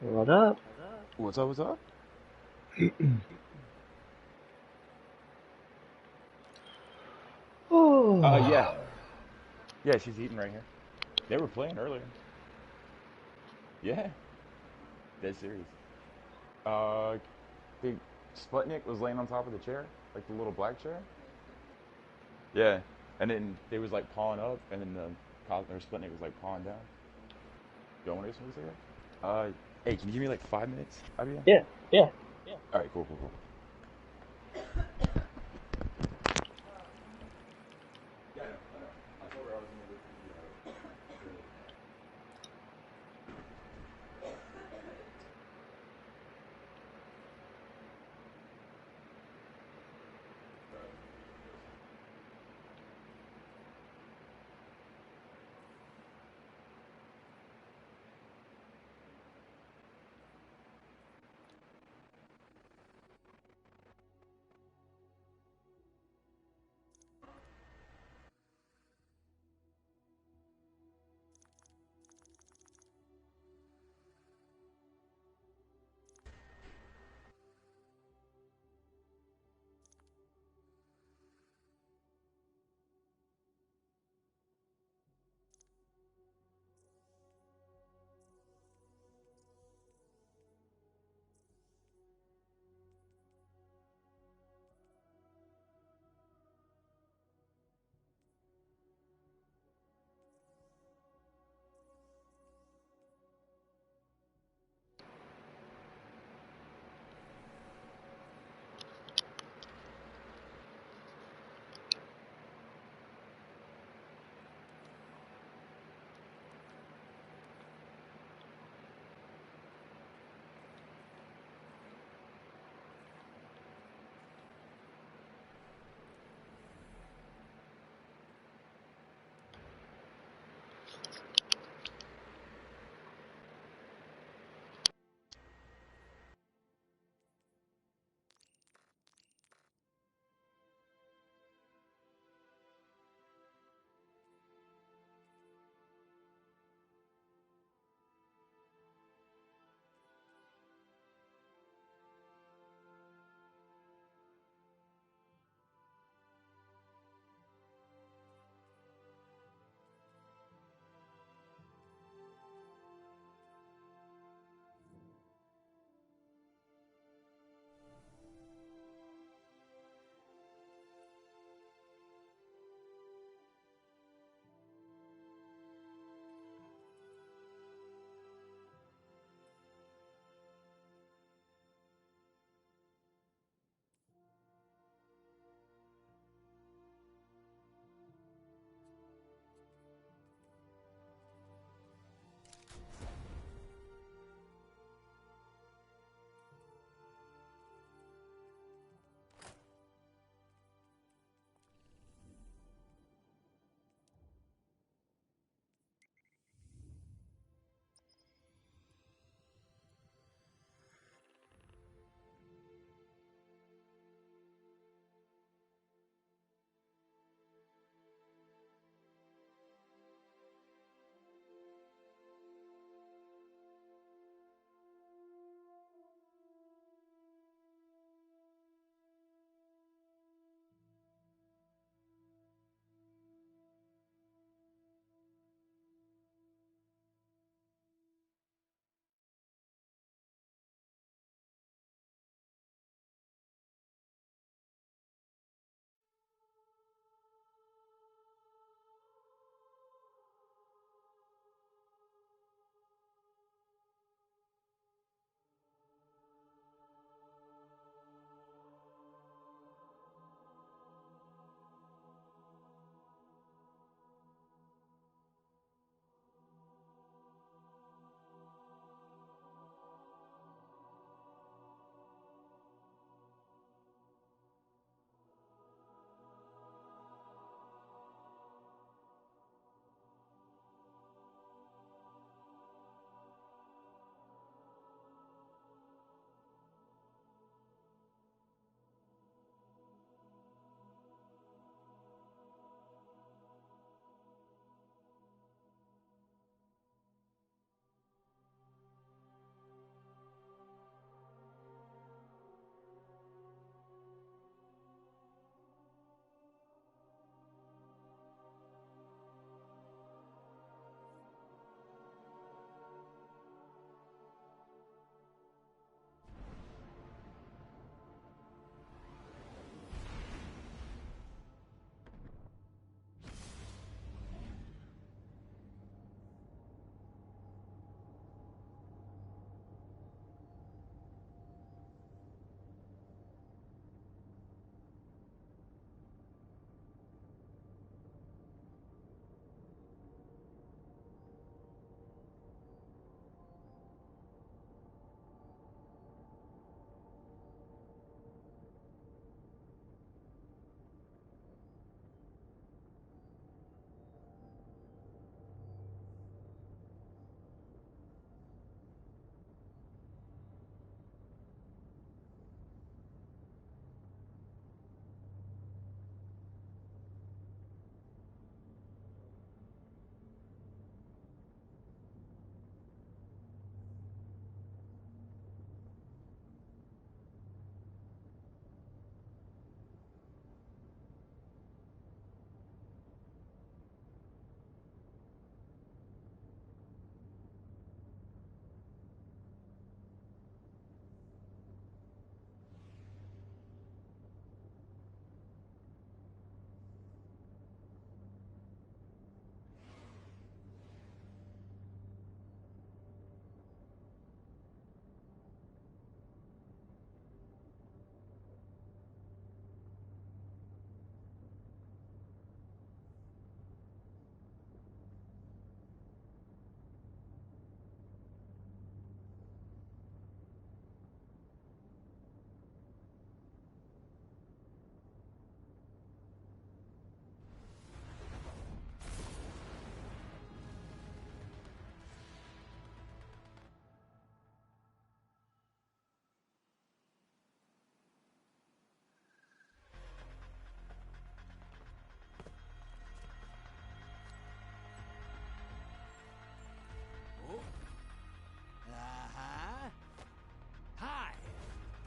What up? What's up? What's up? Yeah, Oh, yeah. She's eating right here. They were playing earlier. Yeah, dead serious. Uh, the Sputnik was laying on top of the chair, like the little black chair. Yeah, and then they was like pawing up, and then the or Sputnik was like pawing down. You want to get some cigarette? Hey, can you give me like 5 minutes, Abia? yeah, yeah. All right, cool, cool, cool. Yeah, I know, I know. I told her I was gonna look for the.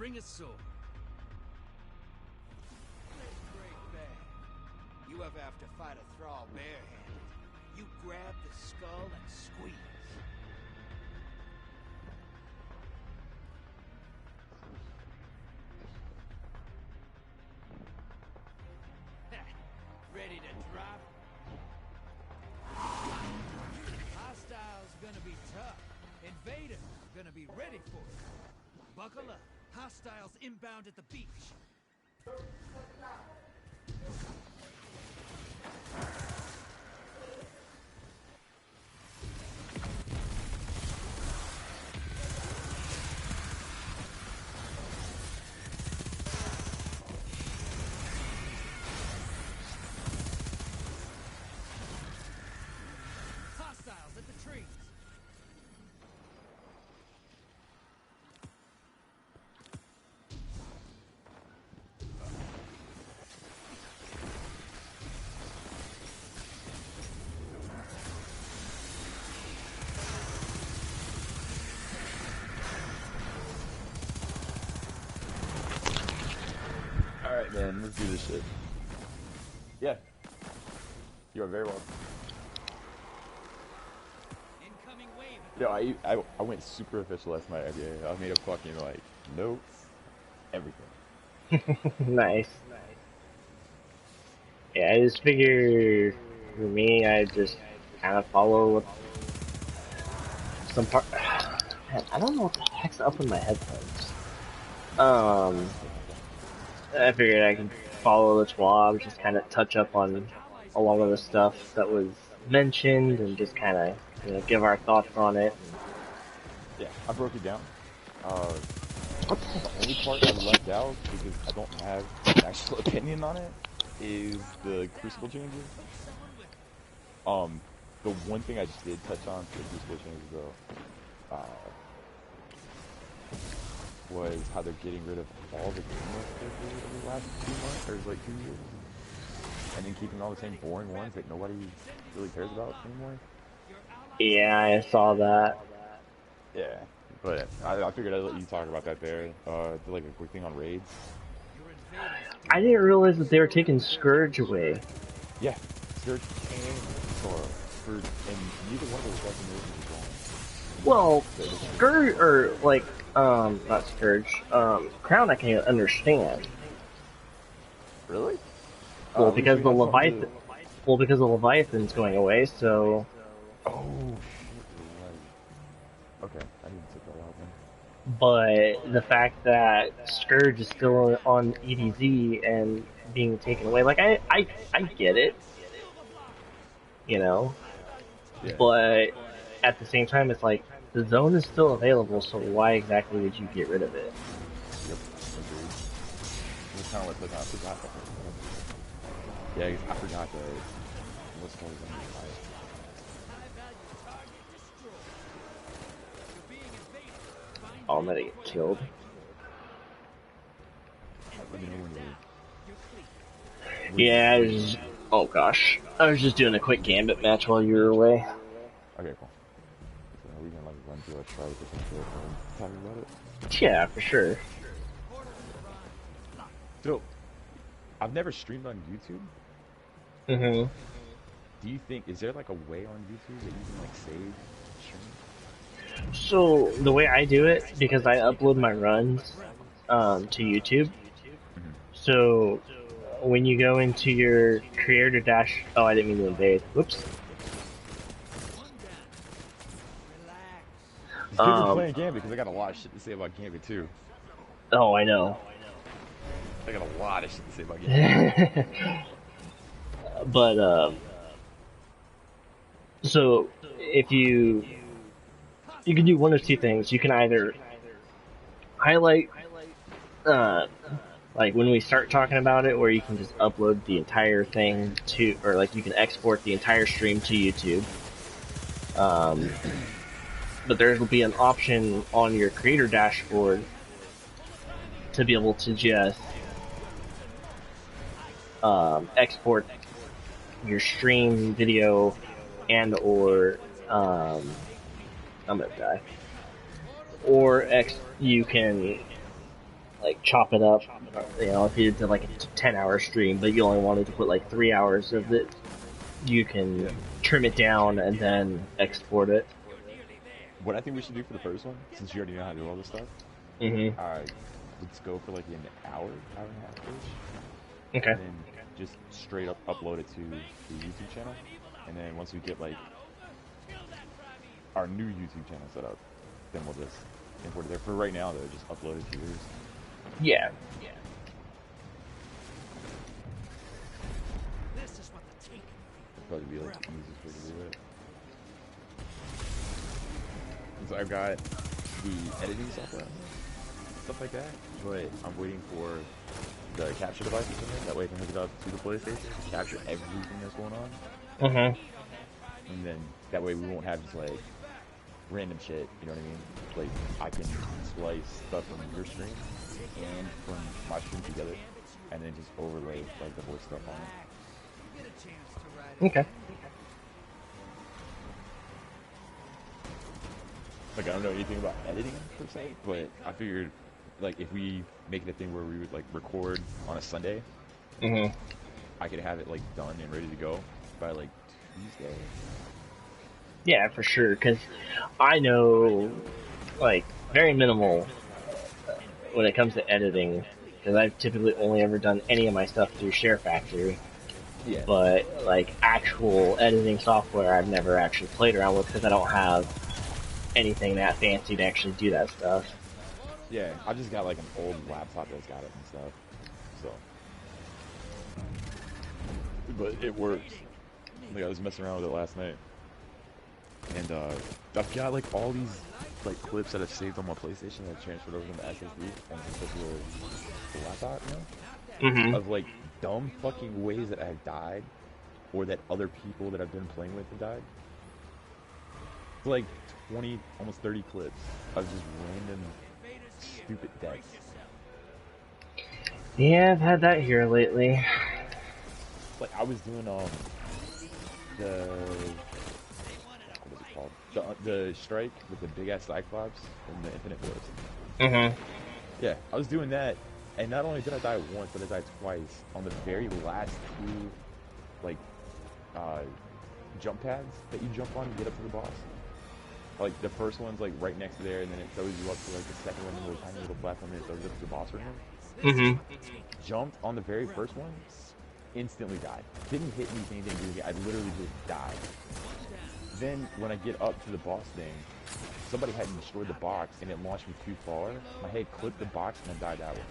bring a sword. Let's break bad. You ever have to fight a thrall barehanded? You grab the skull and squeeze. Ready to drop? Hostiles gonna be tough. Invader gonna be ready for it. Buckle up. Hostiles inbound at the beach. Hostiles at the trees. Alright, man, let's do this shit. Yeah. You are very welcome. Incoming wave. Yo, I went super official last night. I made a fucking, like, notes, everything. Nice. Yeah, I just figure for me, I just kind of follow what some part. Man, I don't know what the heck's up with my headphones. I figured I can follow the TWAB, just kind of touch up on a lot of the stuff that was mentioned, and just kind of give our thoughts on it. Yeah, I broke it down. The only part I left out, because I don't have an actual opinion on it, is the Crucible changes. The one thing I did touch on for the Crucible changes, though, was how they're getting rid of all the gameless characters over the last 2 months, or like 2 years, and then keeping all the same boring ones that nobody really cares about anymore. Yeah, I saw that. Yeah, but I figured I'd let you talk about that there. Like a quick thing on raids. I didn't realize that they were taking Scourge away. Yeah, Scourge and Sora, and neither one of those definitions is wrong. Well, Scourge, or like, not Scourge, Crown I can understand. Really? Well, because the Leviathan, because the Leviathan's going away, so. Oh shit, you're right. Okay, I didn't take that out then. But the fact that Scourge is still on EDZ and being taken away, like I get it, Yeah. but at the same time, it's like the zone is still available, so why exactly would you get rid of it? Yep, agreed. It's kind of like I forgot that. Yeah, I forgot that. What's called on the side. Oh, I'm gonna get killed. Let me know when you're. Yeah, I was. Oh gosh, I was just doing a quick gambit match while you were away. Okay, cool. So are we gonna like run through our chart or some shit and talk about it? Yeah, for sure. So, I've never streamed on YouTube. Mhm. Do you think, is there like a way on YouTube that you can like save stream? So the way I do it, because I upload my runs to YouTube. Mm-hmm. So when you go into your creator dash, oh, I didn't mean to invade. Whoops. We're playing Gambit because I got a lot of shit to say about Gambit too. Oh, I know. I got a lot of shit to say about Gambit. But so if you can do one of two things. You can either highlight like when we start talking about it, or you can just upload the entire thing to, or like you can export the entire stream to YouTube. But there will be an option on your creator dashboard to be able to just export your stream video and or I'm gonna die. Or you can like chop it up. You know, if you did like a 10-hour stream, but you only wanted to put like 3 hours of it, you can Yeah. trim it down and then export it. What I think we should do for the first one, since you already know how to do all this stuff, Mhm. let's go for like an hour, hour and a half ish, Okay. and then just straight up upload it to the YouTube channel. And then once we get like our new YouTube channel set up, then we'll just import it there. For right now, though, just upload it to yours. Yeah. This is what the taking Probably be like the easiest way to do it. So I've got the editing software on here, stuff like that, but I'm waiting for the capture device to come in. That way I can hook it up to the PlayStation to capture everything that's going on. Mhm. And then that way we won't have just like random shit, you know what I mean? Like I can splice stuff from your stream and from my stream together and then just overlay like the voice stuff on it. Get a chance to ride Okay. Like I don't know anything about editing per se, but I figured like if we make it a thing where we would like record on a Sunday, Mhm. I could have it like done and ready to go by like Tuesday. Yeah, for sure. Because I know, like, very minimal when it comes to editing. Because I've typically only ever done any of my stuff through Share Factory. Yeah. But like actual editing software, I've never actually played around with because I don't have anything that fancy to actually do that stuff. Yeah, I just got like an old laptop that's got it and stuff. So but it works. Like I was messing around with it last night. And I've got like all these like clips that I've saved on my PlayStation that I transferred over to the SSD and just put to the laptop, you know? Mm-hmm. Of like dumb fucking ways that I've died or that other people that I've been playing with have died. It's like 20, almost 30 clips of just random stupid deaths. Yeah, I've had that here lately. Like I was doing the what is it called? The strike with the big ass Cyclops and the Infinite Force. Mm-hmm. Yeah, I was doing that, and not only did I die once, but I died twice on the very last two, like, jump pads that you jump on to get up to the boss. Like the first one's like right next to there, and then it throws you up to like the second one, and the tiny little platform, and it throws you up to the boss room. Mm-hmm. Jumped on the very first one, instantly died. Didn't hit me, anything, do I literally just died. Then when I get up to the boss thing, somebody hadn't destroyed the box and it launched me too far. My head clipped the box and I died that way.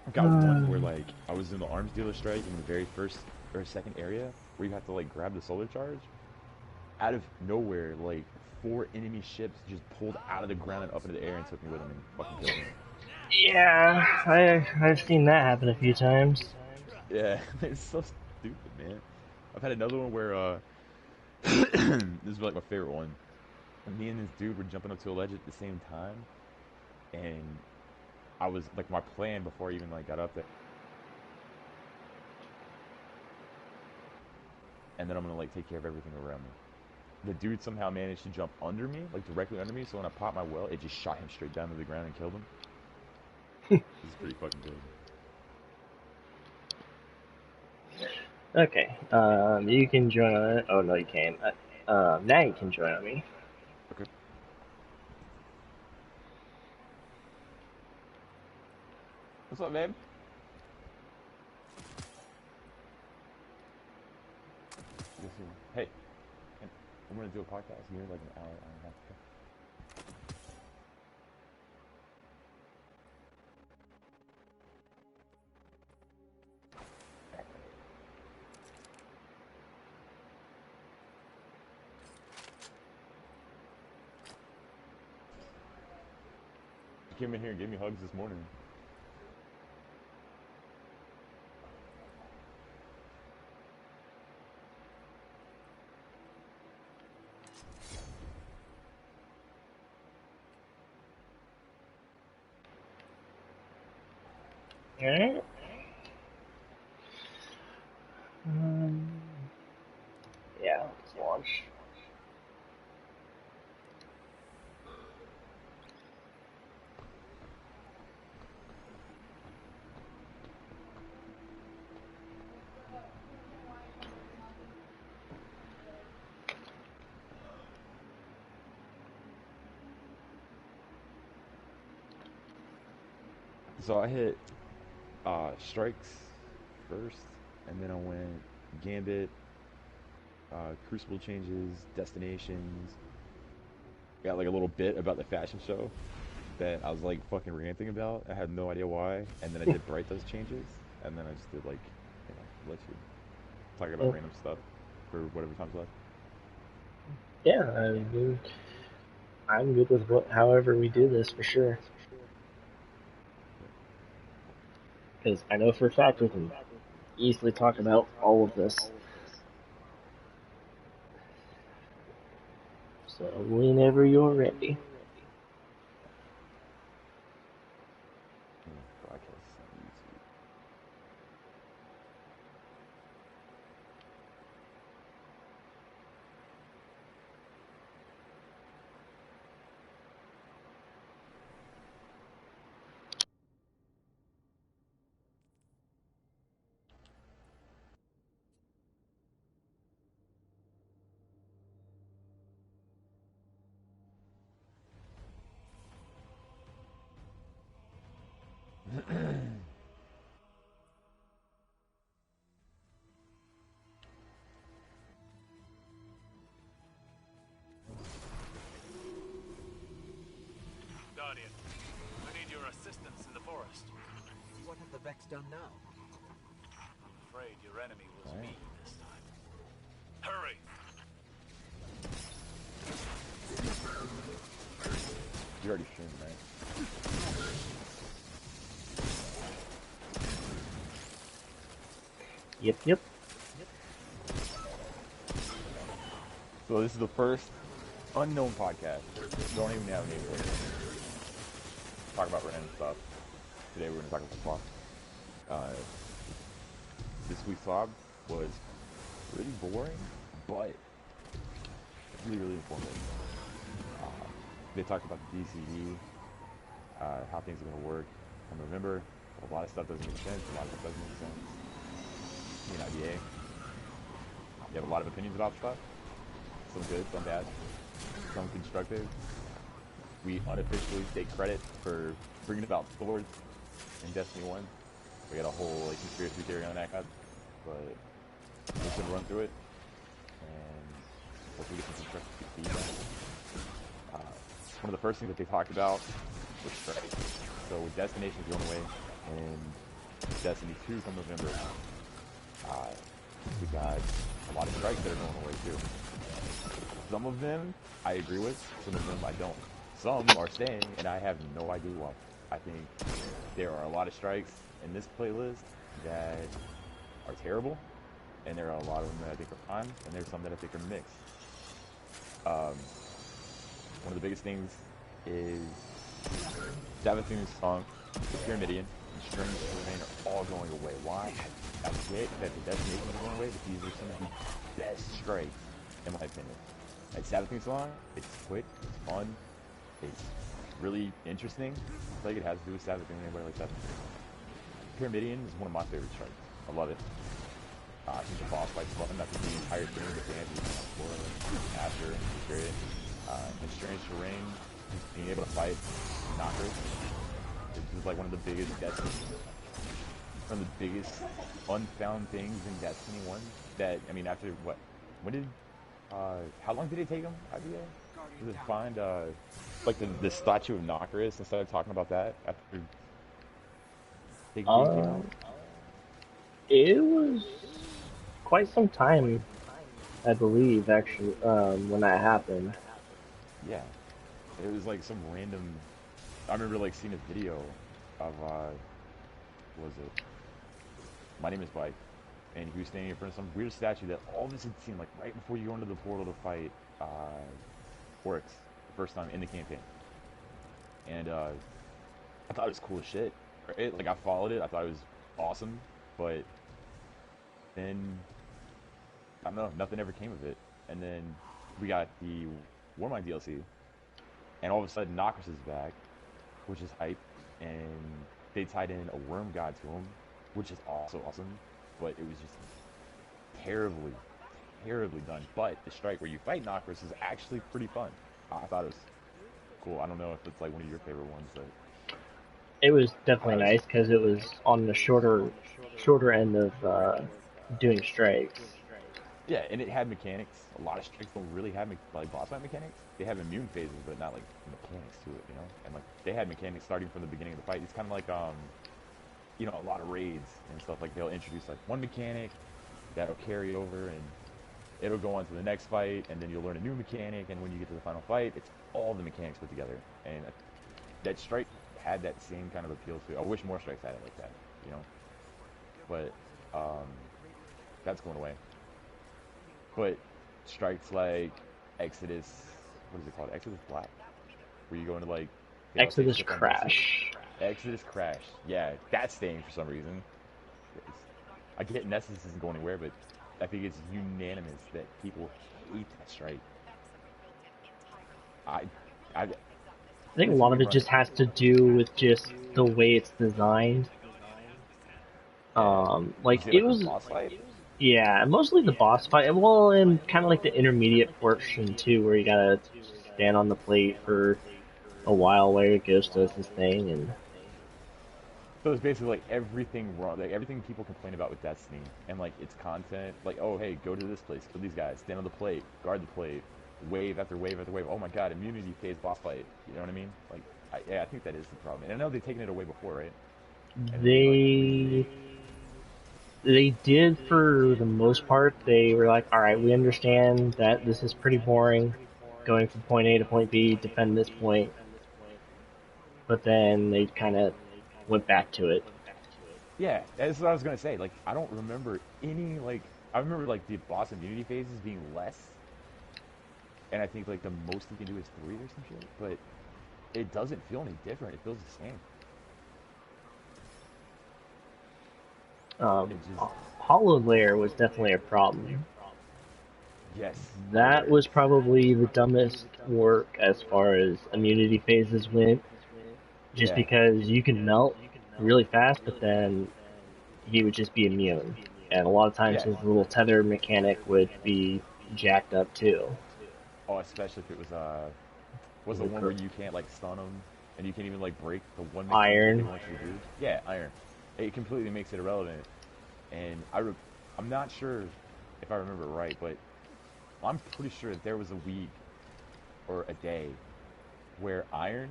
I've got one where like I was in the arms dealer strike in the very first or second area where you have to like grab the solar charge. Out of nowhere, like 4 enemy ships just pulled out of the ground and up into the air and took me with them and fucking killed me. Yeah, I've seen that happen a few times. Yeah, it's so stupid, man. I've had another one where this is like my favorite one. Me and this dude were jumping up to a ledge at the same time, and I was like, my plan before I even like got up there, and then I'm gonna like take care of everything around me. The dude somehow managed to jump under me, like directly under me. So when I popped my well, it just shot him straight down to the ground and killed him. This is pretty fucking good. Okay. You can join. Oh no, you can't. Now you can join me. Okay. What's up, babe? Hey, I'm gonna do a podcast here like an hour and a half ago. You came in here and gave me hugs this morning. Alright. Yeah, let's launch. So I hit strikes first, and then I went Gambit, Crucible changes, destinations. Got like a little bit about the fashion show that I was like fucking ranting about. I had no idea why, and then I did Bright those changes, and then I just did like, let you talk about Well, random stuff for whatever time's left. yeah, I'm good with however we do this for sure. Because I know for a fact we can easily talk about all of this. So whenever you're ready. Broadcast on YouTube. Guardian, I need your assistance in the forest. What have the Vex done now? I'm afraid your enemy was Alright. me this time. Hurry! You already streamed, right? Yep. So this is the first unknown podcast. Don't even have a name for it. Talk about random stuff. Today we're gonna talk about football. This week's vlog was pretty boring, but really informative. They talked about the DCD, how things are gonna work from November. A lot of stuff doesn't make sense. A lot of stuff doesn't make sense. You know, IBA. You have a lot of opinions about stuff. Some good, some bad, some constructive. We unofficially take credit for bringing about swords in Destiny 1. We got a whole like conspiracy theory on that, but we're just gonna run through it and hopefully get some constructive feedback. One of the first things that they talked about was strikes. So with Destinations going away and Destiny 2 from November, we got a lot of strikes that are going away too. Some of them I agree with, some of them I don't. Some are staying, and I have no idea why. I think there are a lot of strikes in this playlist that are terrible, and there are a lot of them that I think are fine, and there's some that I think are mixed. One of the biggest things is Savathun's song, The Pyramidion, and Strings to Remain are all going away. Why? I get that the destinations are going away, but these are some of the best strikes, in my opinion. That Savathun song, it's quick, it's fun, it's really interesting. I feel like it has to do with Savathun, anybody like Savathun. Pyramidion is one of my favorite strikes. I love it. I think the boss fight's fun. I think the entire thing with Andy, after, is great. And Strange Terrain, being able to fight knockers, this is like one of the biggest Destiny, one of the biggest unfound things in Destiny 1 that, I mean, after what, when did, how long did it take them, IBA, to find, like the statue of Nocris and started talking about that after Big Game came out? It was quite some time, I believe, actually, when that happened. Yeah, it was like some random. I remember like seeing a video of what was it? My Name is Bike, and he was standing in front of some weird statue that all of us had seen like right before you go into the portal to fight Oryx the first time in the campaign, and I thought it was cool as shit. Right? Like I followed it, I thought it was awesome, but then I don't know, nothing ever came of it, and then we got the Warmind DLC. And all of a sudden, Nocris is back, which is hype, and they tied in a worm god to him, which is also awesome, but it was just terribly, terribly done. But the strike where you fight Nocris is actually pretty fun. I thought it was cool. I don't know if it's like one of your favorite ones, but it was definitely nice because it was on the shorter end of doing strikes. Yeah, and it had mechanics. A lot of strikes don't really have like boss fight mechanics. They have immune phases, but not like mechanics to it, you know. And like they had mechanics starting from the beginning of the fight. It's kind of like you know, a lot of raids and stuff. Like they'll introduce like one mechanic that'll carry over, and it'll go on to the next fight, and then you'll learn a new mechanic. And when you get to the final fight, it's all the mechanics put together. And that strike had that same kind of appeal to it. I wish more strikes had it like that, you know. But that's going away. But strikes like Exodus, what is it called? Exodus Black, where you go into like Exodus Crash. Exodus Crash. Yeah, that's staying for some reason. I get Nessus isn't going anywhere, but I think it's unanimous that people hate that strike. I think a lot of it just has to do with just the way it's designed. Like it was, boss fight? yeah, mostly the boss fight. Well, and kind of like the intermediate portion too, where you gotta stand on the plate for a while where Ghost does his thing, and so it's basically like everything wrong, like everything people complain about with Destiny and like its content. Like, oh hey, go to this place, kill these guys, stand on the plate, guard the plate, wave after wave after wave. Oh my god, immunity phase boss fight. You know what I mean? Like, yeah, I think that is the problem. And I know they've taken it away before, right? And they did for the most part. They were like, all right, we understand that this is pretty boring, going from point A to point B, defend this point. But then they kind of went back to it. Yeah, that's what I was gonna say. Like, I don't remember any like. I remember like the boss immunity phases being less, and I think like the most you can do is 3 or some shit. But it doesn't feel any different. It feels the same. Hollow Lair was definitely a problem. Yes. That was probably the dumbest work as far as immunity phases went. Just because you can melt really fast, but then he would just be immune. And a lot of times his little tether mechanic would be jacked up too. Oh, especially if it was the one where you can't like stun him, and you can't even like break the one iron. They want you to do. Yeah, iron. It completely makes it irrelevant. And I'm not sure if I remember right, but I'm pretty sure that there was a week or a day where iron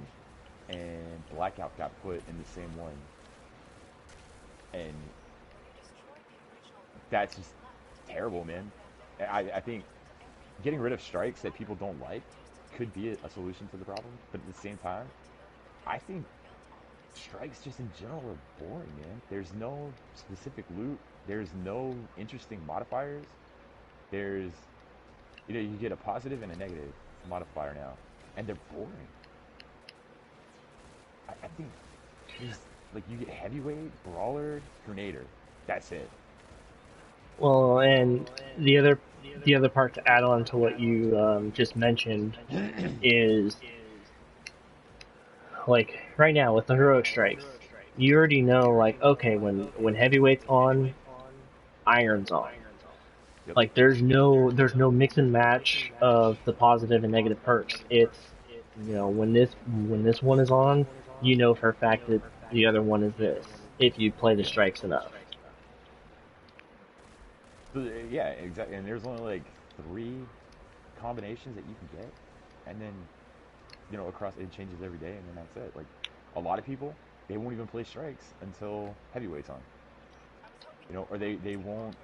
and blackout got put in the same one, and that's just terrible, man. I think getting rid of strikes that people don't like could be a solution to the problem, but at the same time, I think strikes just in general are boring, man. There's no specific loot. There's no interesting modifiers. There's, you know, you get a positive and a negative modifier now, and they're boring. I think there's, like, you get heavyweight, brawler, grenader. That's it. Well, and the other part to add on to what you just mentioned is, like, right now with the heroic strikes, you already know, like, okay, when heavyweight's on, iron's on. Yep. Like, there's no mix and match of the positive and negative perks. It's, you know, when this one is on, you know for a fact that the other one is this, if you play the strikes enough. Yeah, exactly. And there's only like 3 combinations that you can get, and then, you know, across it changes every day, and then that's it. Like, a lot of people, they won't even play strikes until heavyweight's on. You know, or they won't.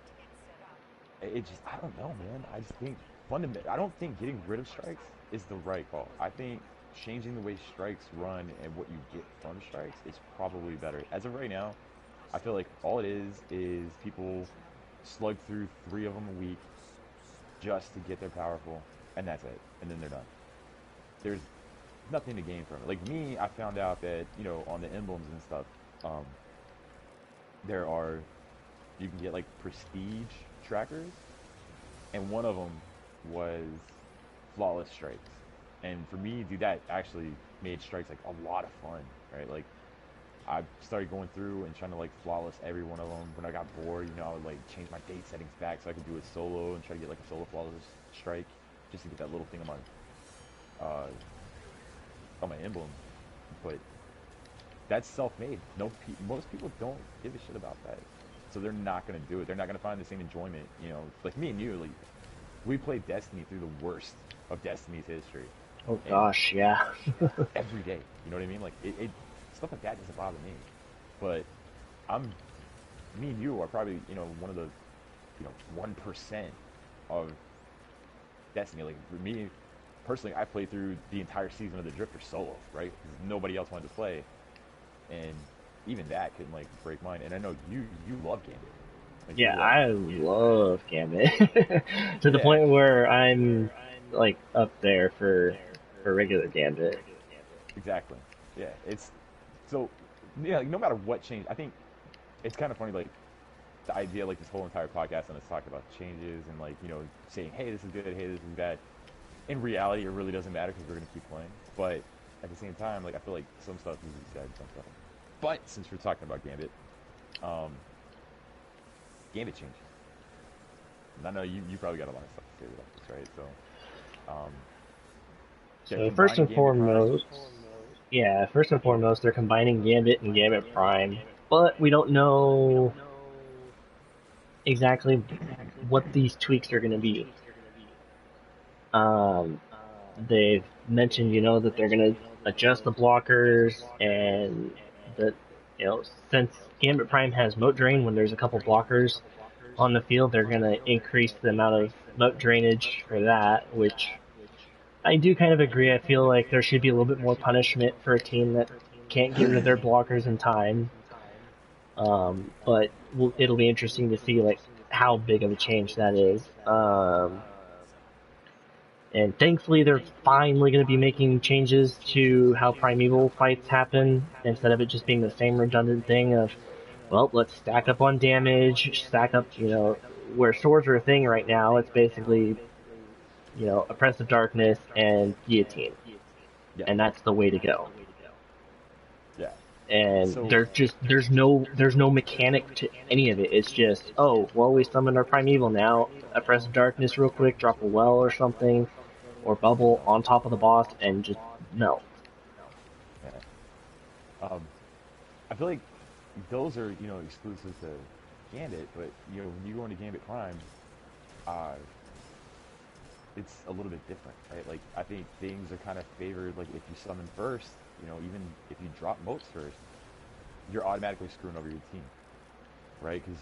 It just, I don't know, man. I just think I don't think getting rid of strikes is the right call. I think changing the way strikes run and what you get from strikes is probably better. As of right now, I feel like all it is people slug through 3 of them a week just to get their powerful, and that's it. And then they're done. There's nothing to gain from it. Like me, I found out that, you know, on the emblems and stuff, you can get like prestige trackers, and one of them was flawless strikes. And for me, dude, that actually made strikes like a lot of fun, right? Like, I started going through and trying to like flawless every one of them. When I got bored, you know, I would like change my date settings back so I could do it solo and try to get like a solo flawless strike just to get that little thing on my emblem. But that's self-made. Most people don't give a shit about that, so they're not gonna do it. They're not gonna find the same enjoyment. Like me and you, like we played Destiny through the worst of Destiny's history. Oh And gosh, yeah. every day, you know what I mean? Like it stuff like that doesn't bother me, but I'm me and you are probably one of the 1% of Destiny. Like for me personally, I played through the entire season of the Drifter solo, right? 'Cause nobody else wanted to play, and even that couldn't like break mine. And I know you love Gambit. Like you Yeah, love, I love Gambit to the yeah, point where I'm like up there for regular Gambit. exactly. Yeah, it's so yeah. Like, no matter what change, I think it's kind of funny. Like the idea, like this whole entire podcast, and us talking about changes and like saying, hey, this is good, hey, this is bad. In reality, it really doesn't matter because we're gonna keep playing. But at the same time, like I feel like some stuff needs to be said, some stuff. But since we're talking about Gambit, um, Gambit change. And I know you probably got a lot of stuff to say about this, right? So, they're So first combining and Gambit Prime. foremost, yeah, first and foremost, they're combining Gambit and Gambit Prime, but we don't know exactly what these tweaks are going to be. Um, they've mentioned, that they're going to adjust the blockers and that, since Gambit Prime has moat drain when there's a couple blockers on the field, they're going to increase the amount of moat drainage for that, which I do kind of agree. I feel like there should be a little bit more punishment for a team that can't get rid of their blockers in time. But it'll be interesting to see like how big of a change that is. And thankfully, they're finally going to be making changes to how Primeval fights happen instead of it just being the same redundant thing of, well, let's stack up on damage, stack up, where swords are a thing right now. It's basically, Oppressive Darkness and Guillotine, Yeah, and that's the way to go. yeah. And So there's no mechanic to any of it. It's just, oh, well, we summoned our Primeval now. Oppressive Darkness real quick, drop a well or something, or bubble on top of the boss, and just melt. yeah. I feel like those are exclusive to Gambit, but when you go into Gambit Prime, uh, it's a little bit different, right? Like I think things are kind of favored. Like if you summon first, even if you drop moats first, you're automatically screwing over your team, right? Because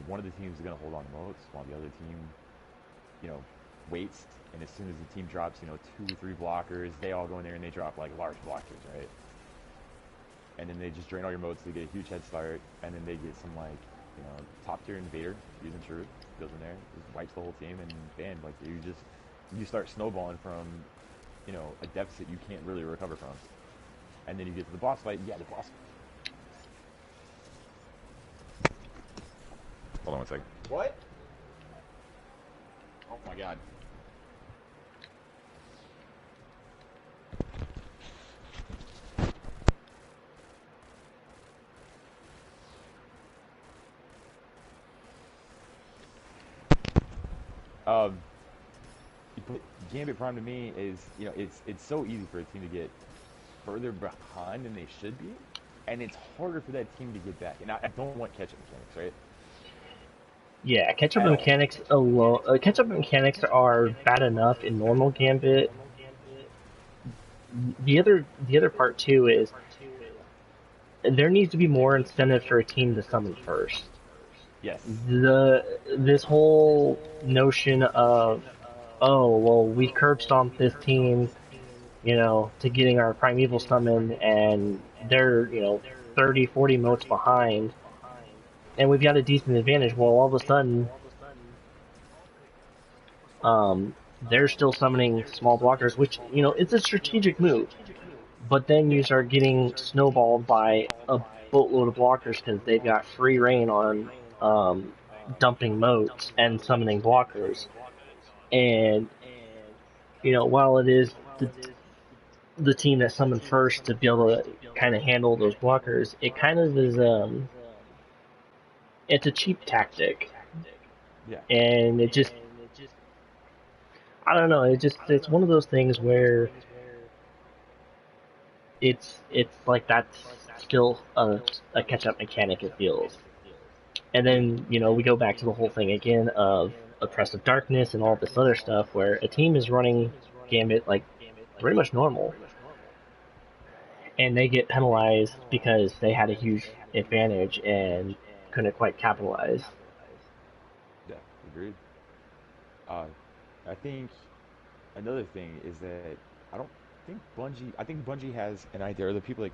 one of the teams is gonna hold on to moats, while the other team, waits. And as soon as the team drops, 2 or 3 blockers, they all go in there and they drop like large blockers, right? And then they just drain all your moats. They get a huge head start, and then they get some like top tier invader using truth, goes in there, just wipes the whole team, and bam, like you start snowballing from a deficit you can't really recover from. And then you get to the boss fight. Yeah, the boss. Hold on one second. What? Oh my god. Um, but Gambit Prime to me is, it's so easy for a team to get further behind than they should be, and it's harder for that team to get back. And I don't want catch-up mechanics, right? Yeah, catch-up At all. mechanics alone. Catch-up mechanics are bad enough in normal Gambit. The other part too is there needs to be more incentive for a team to summon first. Yes. This whole notion of, oh well, we curb stomped this team, to getting our Primeval summoned, and they're 30, 40 motes behind, and we've got a decent advantage. Well, all of a sudden, they're still summoning small blockers, which it's a strategic move. But then you start getting snowballed by a boatload of blockers because they've got free reign on dumping moats and summoning blockers. And while it is the team that summoned first to be able to kind of handle those blockers, it kind of is it's a cheap tactic. Yeah. And it just, I don't know, it's one of those things where it's like still a catch-up mechanic, it feels. And then, we go back to the whole thing again of oppressive darkness and all this other stuff where a team is running Gambit like pretty much normal. And they get penalized because they had a huge advantage and couldn't quite capitalize. Yeah, agreed. Uh, I think another thing is that I don't think Bungie. I think Bungie has an idea, or the people that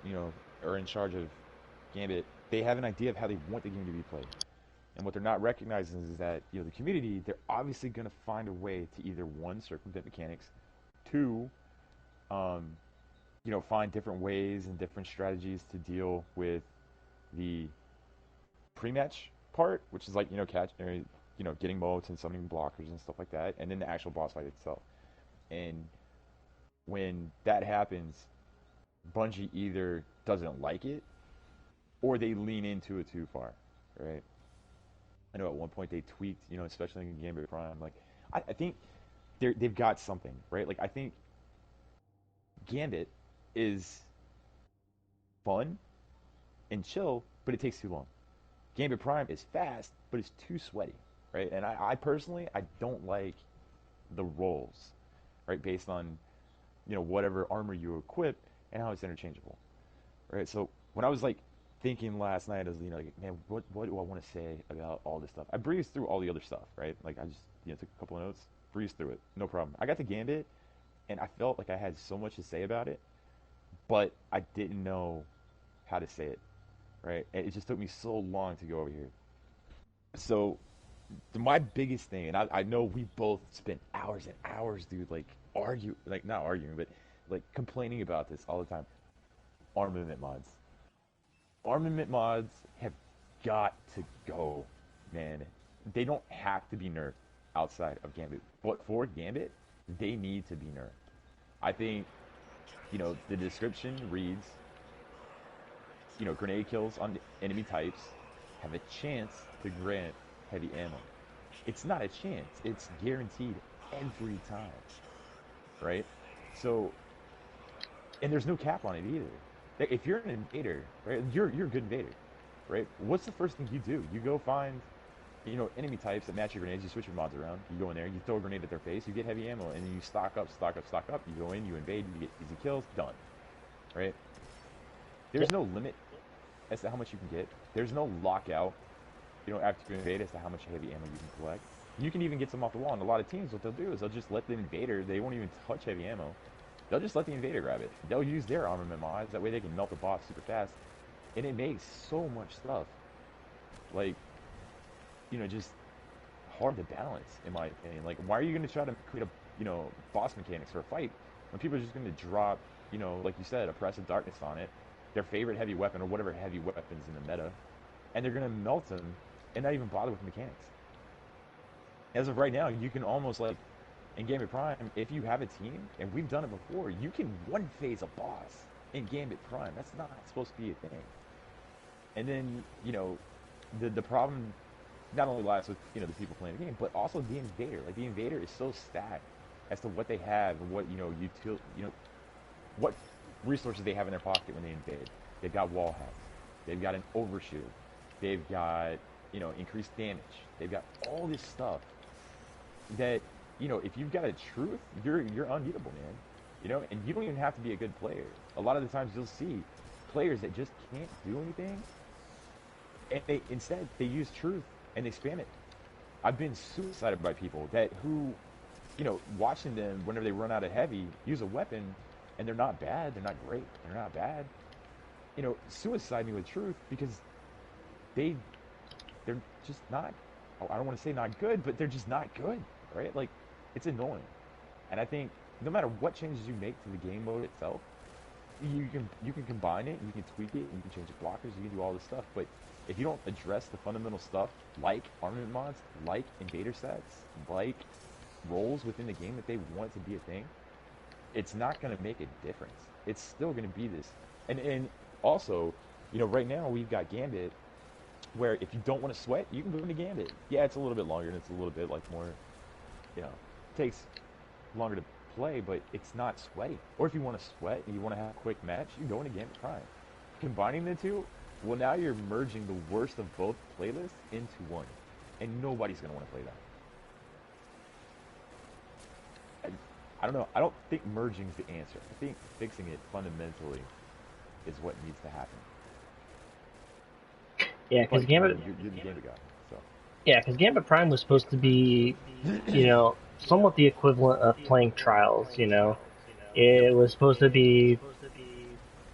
are in charge of Gambit. They have an idea of how they want the game to be played, and what they're not recognizing is that the community. They're obviously going to find a way to either one, circumvent mechanics, two, um, find different ways and different strategies to deal with the pre-match part, which is like catch, or, getting motes and summoning blockers and stuff like that, and then the actual boss fight itself. And when that happens, Bungie either doesn't like it or they lean into it too far, right? I know at one point they tweaked, especially in Gambit Prime. Like, I think they've got something, right? Like, I think Gambit is fun and chill, but it takes too long. Gambit Prime is fast, but it's too sweaty, right? And I personally, I don't like the rolls, right? Based on, whatever armor you equip and how it's interchangeable, right? So when I was like thinking last night, I was, like, man, what do I want to say about all this stuff? I breezed through all the other stuff, right? Like I just, took a couple of notes, breezed through it, no problem. I got to Gambit, and I felt like I had so much to say about it, but I didn't know how to say it, right? And it just took me so long to go over here. So my biggest thing, and I know we both spent hours and hours, dude, like not arguing, but like complaining about this all the time. Armament mods. Armament mods have got to go, man. They don't have to be nerfed outside of Gambit, but for Gambit, they need to be nerfed. I think, the description reads, grenade kills on enemy types have a chance to grant heavy ammo. It's not a chance. It's guaranteed every time, right? So, and there's no cap on it either. Like, if you're an invader, right? You're a good invader, right? What's the first thing you do? You go find, enemy types that match your grenades. You switch your mods around. You go in there. You throw a grenade at their face. You get heavy ammo, and then you stock up, stock up, stock up. You go in. You invade. You get easy kills. Done, right? There's no limit as to how much you can get. There's no lockout, after you invade as to how much heavy ammo you can collect. You can even get some off the wall. And a lot of teams, what they'll do is they'll just let the invader, they won't even touch heavy ammo. They'll just let the invader grab it. They'll use their armament mods. That way they can melt the boss super fast. And it makes so much stuff, like, just hard to balance, in my opinion. Like, why are you going to try to create boss mechanics for a fight when people are just going to drop, like you said, oppressive darkness on it, their favorite heavy weapon or whatever heavy weapons in the meta, and they're going to melt them and not even bother with mechanics. As of right now, you can almost, like, in Gambit Prime, if you have a team, and we've done it before, you can one-phase a boss in Gambit Prime. That's not supposed to be a thing. And then, the problem not only lies with, the people playing the game, but also the invader. Like, the invader is so stacked as to what they have and what, what resources they have in their pocket when they invade. They've got wall hacks. They've got an overshoot. They've got, increased damage. They've got all this stuff that, if you've got a truth, you're unbeatable, man. And you don't even have to be a good player. A lot of the times you'll see players that just can't do anything, and instead they use truth and they spam it. I've been suicided by people who, watching them whenever they run out of heavy, use a weapon, and they're not bad, they're not great, they're not bad. Suicide me with truth because they're just not, I don't want to say not good, but they're just not good, right? Like, it's annoying. And I think no matter what changes you make to the game mode itself, you can combine it, you can tweak it, you can change the blockers, you can do all this stuff, but if you don't address the fundamental stuff like armament mods, like invader sets, like roles within the game that they want to be a thing, it's not going to make a difference. It's still going to be this. And also, right now we've got Gambit, where if you don't want to sweat, you can go into Gambit. Yeah, it's a little bit longer and it's a little bit like more, takes longer to play, but it's not sweaty. Or if you want to sweat and you want to have a quick match, you go into Gambit Prime. combining the two, well, now you're merging the worst of both playlists into one, and nobody's gonna want to play that. I don't know. I don't think merging's the answer. I think fixing it fundamentally is what needs to happen. Yeah, because But Gambit. you're the Gambit guy, so Yeah, because Gambit Prime was supposed to be, you know, somewhat the equivalent of playing Trials. You know, it was supposed to be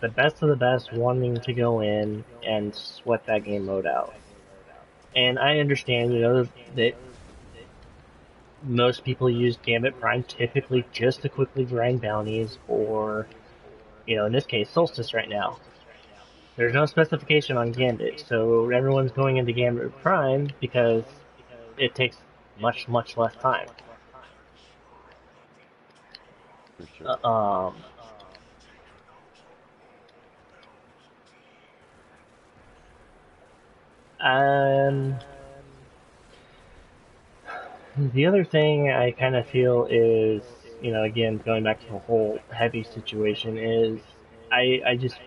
the best of the best wanting to go in and sweat that game mode out. And I understand, you know, that most people use Gambit Prime typically just to quickly grind bounties, or, you know, in this case, Solstice right now. There's no specification on Gambit, so everyone's going into Gambit Prime because it takes much, much less time. for sure. And the other thing I kind of feel is, you know, again, going back to the whole heavy situation, is I just,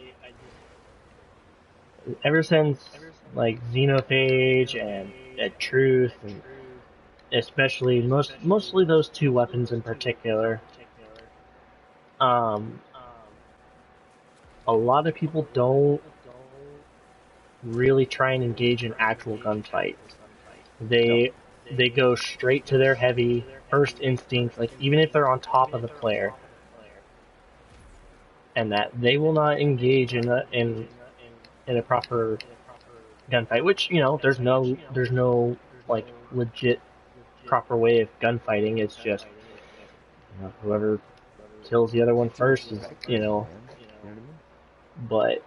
ever since, like, Xenophage and Truth, and especially, mostly those two weapons in particular, a lot of people don't really try and engage in actual gunfights. They go straight to their heavy first instinct, like even if they're on top of the player, and that they will not engage in a proper gunfight. Which, you know, there's no like legit proper way of gunfighting. It's just, you know, whoever kills the other one first is, you know. You know what I mean? But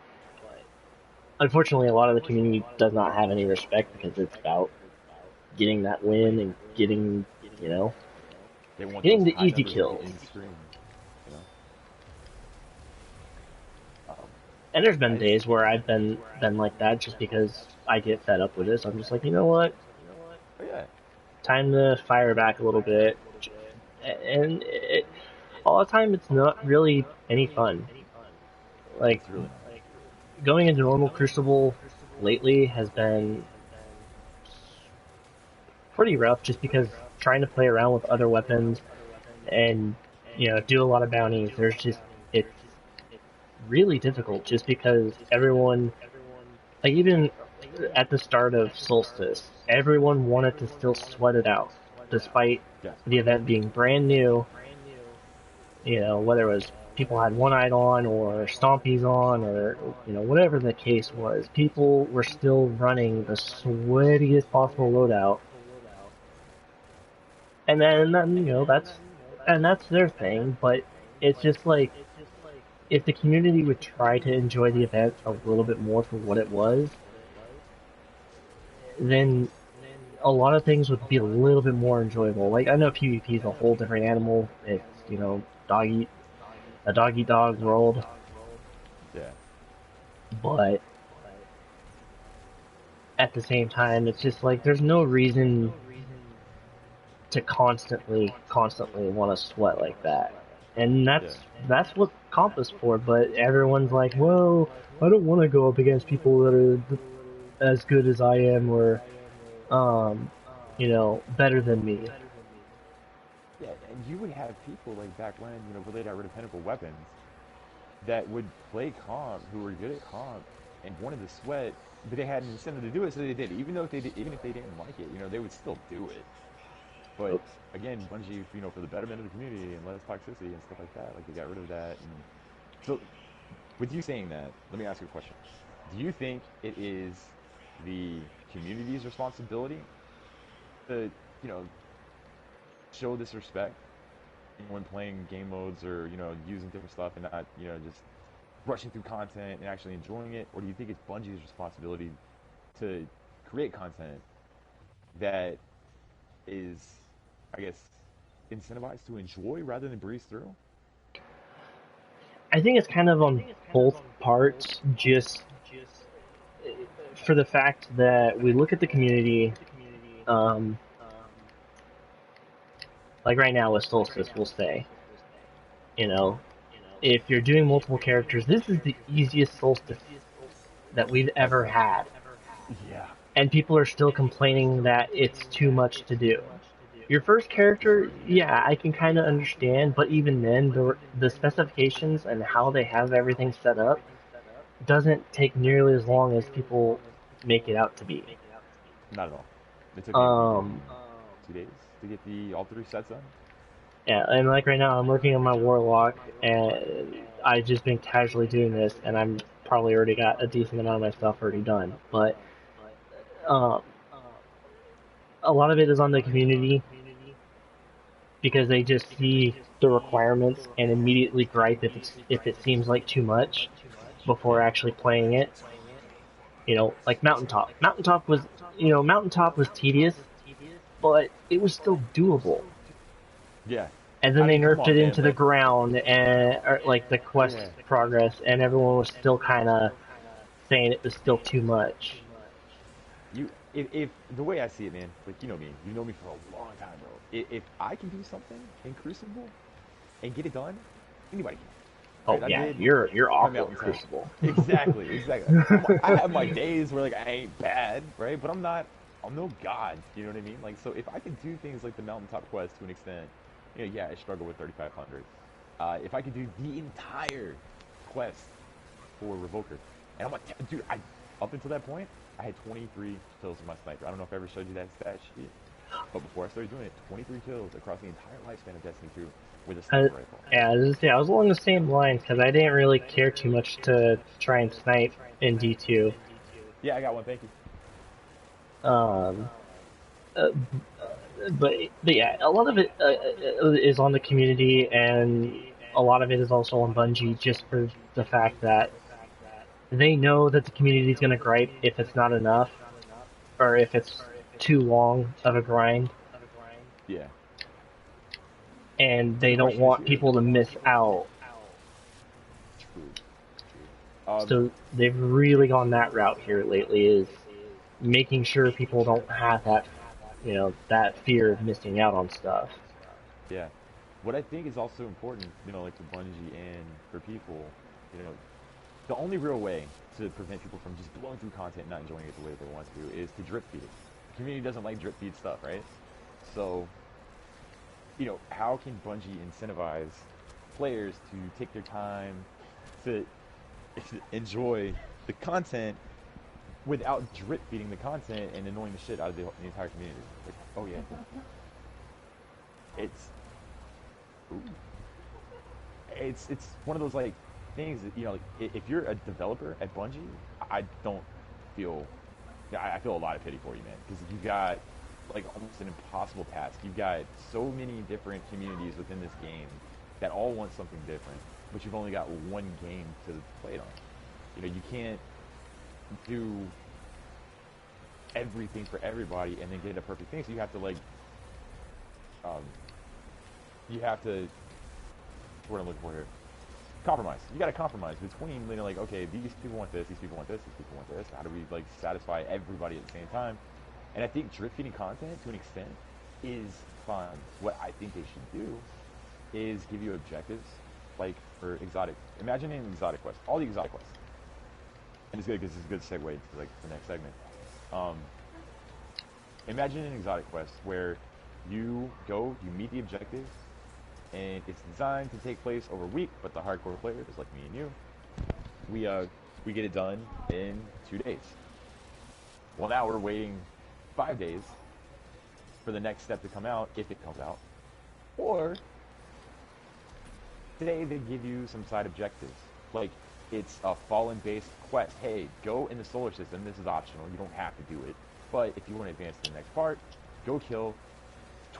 unfortunately, a lot of the community does not have any respect because it's about getting that win and getting, you know, They want getting those the high easy numbers kills. in screen, you know. And there's been days where I've been like that just because I get fed up with this. I'm just like, you know what? But yeah, Time to fire back a little bit. And all the time, it's not really any fun. Like, it's really not. going into normal Crucible lately has been pretty rough just because trying to play around with other weapons and, you know, do a lot of bounties, it's really difficult just because everyone, like, even at the start of Solstice, everyone wanted to still sweat it out despite Yeah. the event being brand new. You know, whether it was people had One-Eyed on or Stompies on, or, you know, whatever the case was, people were still running the sweatiest possible loadout. And then, you know, that's their thing, but it's just like, if the community would try to enjoy the event a little bit more for what it was, then a lot of things would be a little bit more enjoyable. Like, I know PvP is a whole different animal. It's, you know, a dog-eat-dog world, Yeah. but at the same time, it's just like, there's no reason to constantly want to sweat like that. And that's what comp is for, but everyone's like, well, I don't want to go up against people that are as good as I am, or, you know, better than me. Yeah, and you would have people like back when, you know, when they got rid of Pinnacle weapons, that would play comp, who were good at comp, and wanted to sweat, but they had an incentive to do it, so they did. Even if they didn't like it, you know, they would still do it. But again, Bungie, you know, for the betterment of the community and less toxicity and stuff like that, like, they got rid of that. And so, with you saying that, let me ask you a question. Do you think it is the community's responsibility to, you know, show this respect when playing game modes, or, you know, using different stuff, and not, you know, just rushing through content and actually enjoying it? Or do you think it's Bungie's responsibility to create content that is, I guess, incentivized to enjoy rather than breeze through? I think it's kind of on both parts, just for the fact that we look at the community, like right now with Solstice, we'll say, you know, if you're doing multiple characters, this is the easiest Solstice that we've ever had. Yeah. And people are still complaining that it's too much to do. Your first character, yeah, I can kind of understand, but even then, the specifications and how they have everything set up doesn't take nearly as long as people make it out to be. Not at all. It took me Um, 2 days to get all 3 sets done. yeah, and like right now, I'm working on my Warlock, and I've just been casually doing this, and I'm probably already got a decent amount of my stuff already done. But um, a lot of it is on the community because they just see the requirements and immediately gripe if it seems like too much before Yeah. actually playing it. You know, like Mountaintop. Mountaintop was tedious, but it was still doable. Yeah. And then I they mean, come nerfed it on, man. into the ground and or, like the quest Yeah. progress, and everyone was still kind of saying it was still too much. If the way I see it, man, like you know me for a long time, bro. If I can do something in Crucible and get it done, anybody can. Oh Right? I yeah, did you're my awful at Mountaintop. Crucible. Exactly. I have my days where like I ain't bad, right? But I'm no god. You know what I mean? Like, so if I can do things like the Mountaintop quest to an extent, yeah, I struggle with 3,500. If I could do the entire quest for Revoker, and I'm like, dude, up until that point, I had 23 kills with my sniper. I don't know if I ever showed you that stat sheet, but before I started doing it, 23 kills across the entire lifespan of Destiny 2 with a I, sniper rifle. yeah, I was along the same lines because I didn't really care too much to try and snipe in D2. Yeah, I got one. Thank you. Um, uh, but yeah, a lot of it is on the community, and a lot of it is also on Bungie, just for the fact that they know that the community is going to gripe if it's not enough, or if it's too long of a grind, Yeah. and So they the don't question is want here. people to miss out. True. True. So they've really gone that route here lately, is making sure people don't have that, that fear of missing out on stuff. Yeah. What I think is also important, like for Bungie and for people, you know, the only real way to prevent people from just blowing through content and not enjoying it the way they want to is to drip feed it. The community doesn't like drip feed stuff, right? So, how can Bungie incentivize players to take their time to enjoy the content without drip feeding the content and annoying the shit out of the entire community? Like, oh yeah, it's ooh, it's one of those like things that like if you're a developer at Bungie, I don't feel I feel a lot of pity for you, man, because you got like almost an impossible task. You've got so many different communities within this game that all want something different, but you've only got one game to play it on. You can't do everything for everybody and then get a perfect thing. So you have to what I'm looking for here. Compromise. You got to compromise between, like, okay, these people want this, these people want this, these people want this. How do we like satisfy everybody at the same time? And I think drip feeding content to an extent is fun. What I think they should do is give you objectives, like for exotic. Imagine an exotic quest, all the exotic quests, and it's good because it's a good segue to like the next segment. Imagine an exotic quest where you go, you meet the objectives, and it's designed to take place over a week, but the hardcore players, like me and you, we get it done in 2 days. Well, now we're waiting 5 days for the next step to come out, if it comes out. Or today they give you some side objectives, like it's a fallen-based quest. Hey, go in the solar system. This is optional. You don't have to do it. But if you want to advance to the next part, go kill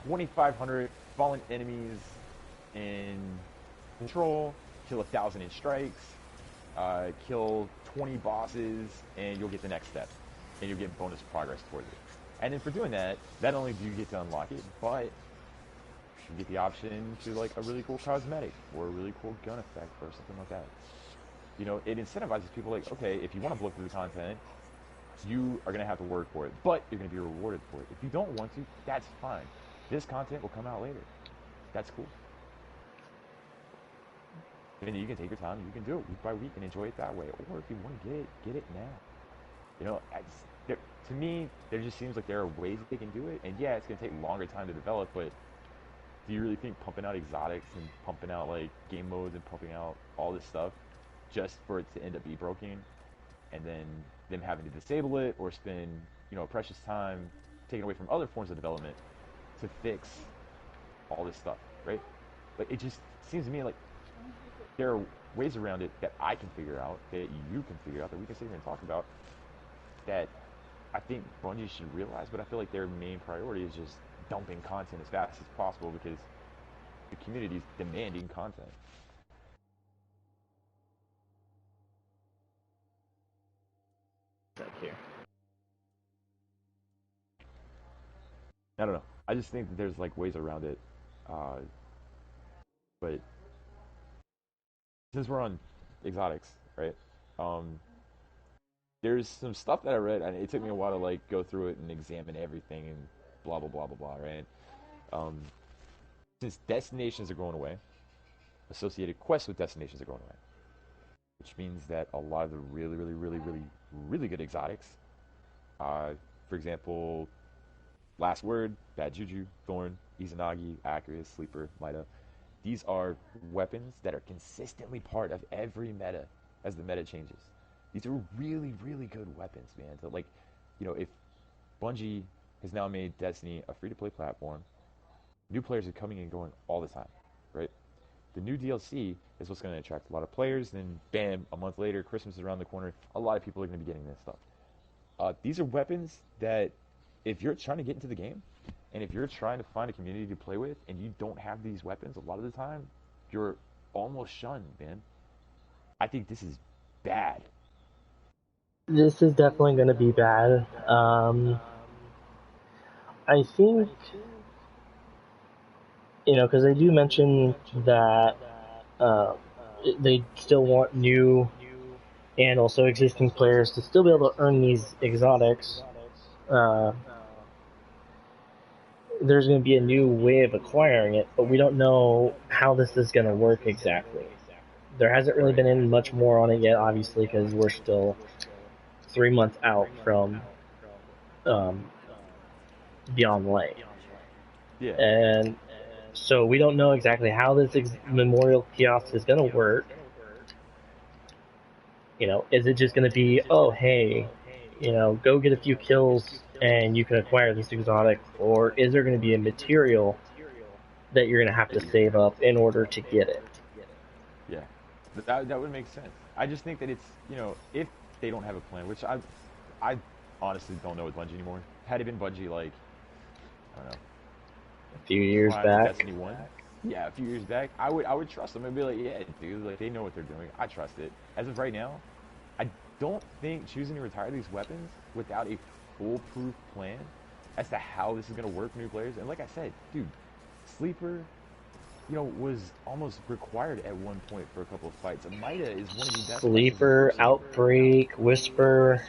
2,500 fallen enemies in Control, kill 1,000 in Strikes, kill 20 bosses, and you'll get the next step. And you'll get bonus progress towards it. And then for doing that, not only do you get to unlock it, but you get the option to like a really cool cosmetic or a really cool gun effect or something like that. It incentivizes people like, okay, if you want to blow through the content, you are going to have to work for it, but you're going to be rewarded for it. If you don't want to, that's fine. This content will come out later. That's cool. then you can take your time. You can do it week by week and enjoy it that way. Or if you want to get it now. You know, to me, there just seems like there are ways that they can do it. And yeah, it's gonna take longer time to develop. But do you really think pumping out exotics and pumping out like game modes and pumping out all this stuff just for it to end up be broken, and then them having to disable it or spend precious time taken away from other forms of development to fix all this stuff, right? Like it just seems to me like there are ways around it that I can figure out, that you can figure out, that we can sit here and talk about, that I think Bungie should realize, but I feel like their main priority is just dumping content as fast as possible because the community's demanding content. Up here. I don't know. I just think that there's like ways around it. But since we're on exotics, right? There's some stuff that I read, and it took me a while to like go through it and examine everything and blah blah blah blah blah, right? Since destinations are going away, associated quests with destinations are going away, which means that a lot of the really, really, really, really, really good exotics, for example, Last Word, Bad Juju, Thorn, Izanagi, Acurus, Sleeper, Mida, these are weapons that are consistently part of every meta as the meta changes. These are really, really good weapons, man. So, like, if Bungie has now made Destiny a free-to-play platform, new players are coming and going all the time, right? The new DLC is what's going to attract a lot of players. Then, bam, a month later, Christmas is around the corner. A lot of people are going to be getting this stuff. These are weapons that, if you're trying to get into the game, and if you're trying to find a community to play with, and you don't have these weapons, a lot of the time, you're almost shunned, man. I think this is bad. This is definitely going to be bad. I think, because they do mention that they still want new and also existing players to still be able to earn these exotics. There's going to be a new way of acquiring it, but we don't know how this is going to work exactly. There hasn't really been any much more on it yet, obviously, because we're still 3 months out from Beyond Light. Yeah. And so we don't know exactly how this memorial kiosk is going to work. Is it just going to be, oh, hey, go get a few kills and you can acquire this exotic, or is there going to be a material that you're going to have to save up in order to get it? Yeah, that would make sense. I just think that it's, if they don't have a plan, which I honestly don't know with Bungie anymore. Had it been Bungie, like, I don't know, a few years back, Destiny 1, yeah, a few years back, I would trust them. I'd be like, yeah, dude, like, they know what they're doing. I trust it. As of right now, I don't think choosing to retire these weapons without a foolproof plan as to how this is going to work for new players. And like I said, dude, Sleeper, was almost required at one point for a couple of fights. Mida is one of the best. Sleeper, Outbreak, Whisper.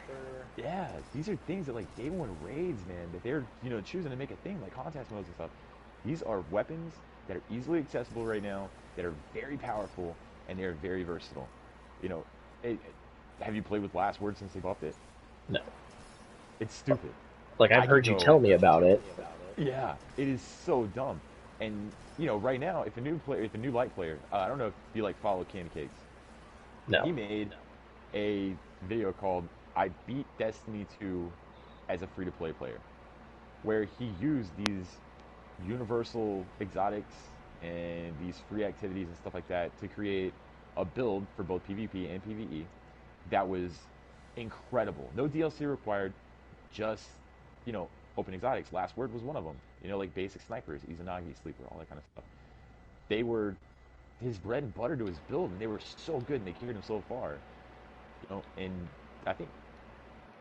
Yeah, these are things that, like, day one raids, man, that they're, choosing to make a thing, like contest modes and stuff. These are weapons that are easily accessible right now, that are very powerful, and they're very versatile. Have you played with Last Word since they buffed it? No. It's stupid. Like, I've heard you tell me about it. Yeah, it is so dumb. And, right now, if a new light player, I don't know if you, like, follow Candy Cakes. No. He made a video called I Beat Destiny 2 as a free-to-play player, where he used these universal exotics and these free activities and stuff like that to create a build for both PvP and PvE that was incredible. No DLC required, just, open exotics. Last Word was one of them. Like basic snipers, Izanagi, Sleeper, all that kind of stuff. They were his bread and butter to his build, and they were so good, and they carried him so far. And I think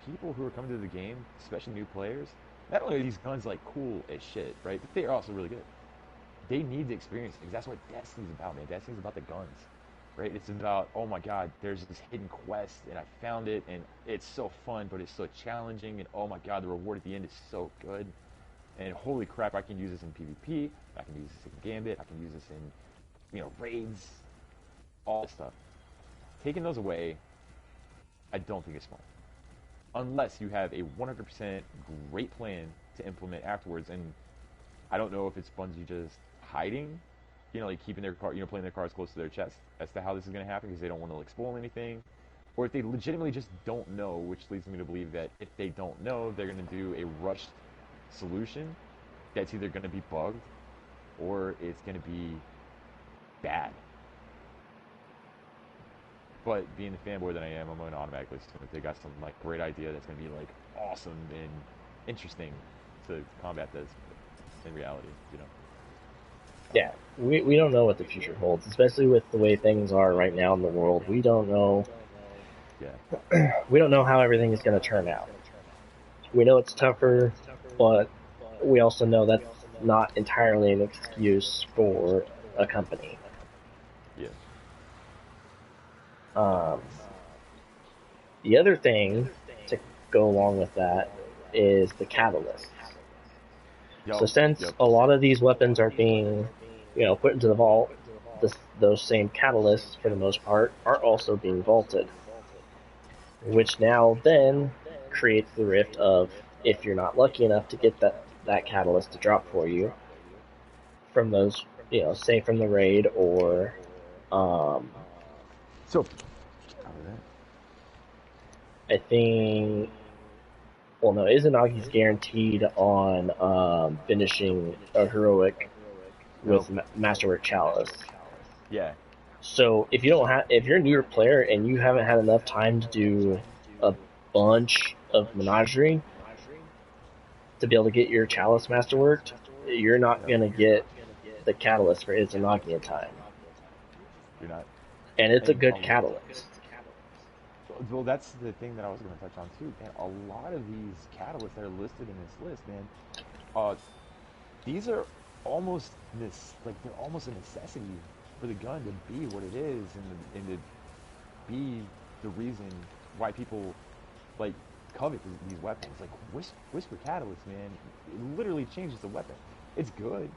people who are coming to the game, especially new players, not only are these guns like cool as shit, right, but they are also really good. They need the experience, because that's what Destiny's about, man. Destiny's about the guns, right? It's about, oh my god, there's this hidden quest, and I found it, and it's so fun, but it's so challenging, and oh my god, the reward at the end is so good. And holy crap, I can use this in PvP, I can use this in Gambit, I can use this in, raids. all this stuff. Taking those away, I don't think it's smart. Unless you have a 100% great plan to implement afterwards. And I don't know if it's Bungie just hiding, like keeping their car, playing their cards close to their chest as to how this is going to happen because they don't want to like spoil anything, or if they legitimately just don't know, which leads me to believe that if they don't know, they're going to do a rushed solution that's either going to be bugged or it's going to be bad. But being the fanboy that I am, I'm going to automatically assume that they got some like great idea that's going to be like awesome and interesting to combat this in reality, Yeah, we don't know what the future holds, especially with the way things are right now in the world. We don't know. Yeah. We don't know how everything is going to turn out. We know it's tougher, but we also know that's not entirely an excuse for a company. Yeah. The other thing to go along with that is the catalysts. Yep. So since a lot of these weapons are being, put into the vault, those same catalysts, for the most part, are also being vaulted. Which now then creates the rift of, if you're not lucky enough to get that catalyst to drop for you from those, say from the raid or So I think, well, no, Izanagi's guaranteed on finishing a heroic with Masterwork Chalice. Yeah. So if you're a newer player and you haven't had enough time to do a bunch of Menagerie to be able to get your Chalice Masterworked, you're not gonna get the catalyst for Izanagi in time. You're not. And it's a good catalyst. Well, that's the thing that I was going to touch on too, man. A lot of these catalysts that are listed in this list, man, these are almost they're almost a necessity for the gun to be what it is, and to be the reason why people like covet these weapons. Like Whisper Catalyst, man, it literally changes the weapon. It's good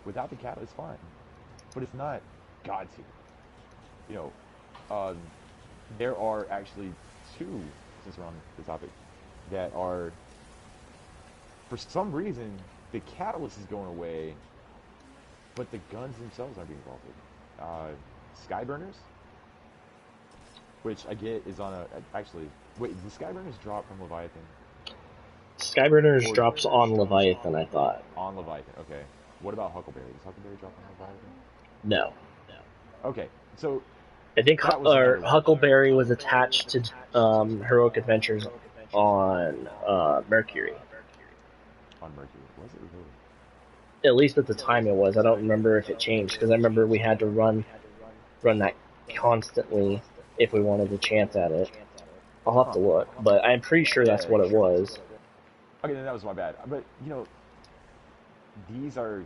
without the catalyst, fine, but it's not God tier. There are actually two, since we're on the topic, that are, for some reason, the catalyst is going away, but the guns themselves aren't being vaulted. Skyburners, which I get is on actually, wait, did the Skyburners drop from Leviathan? Skyburners drops on Leviathan, I thought. On Leviathan, okay. What about Huckleberry? Does Huckleberry drop on Leviathan? No. Okay, so I think Huckleberry was attached to Heroic Adventures on Mercury. On Mercury, was it? At least at the time it was. I don't remember if it changed, because I remember we had to run that constantly if we wanted a chance at it. I'll have to look, but I'm pretty sure that's what it was. Okay, then that was my bad. But, these are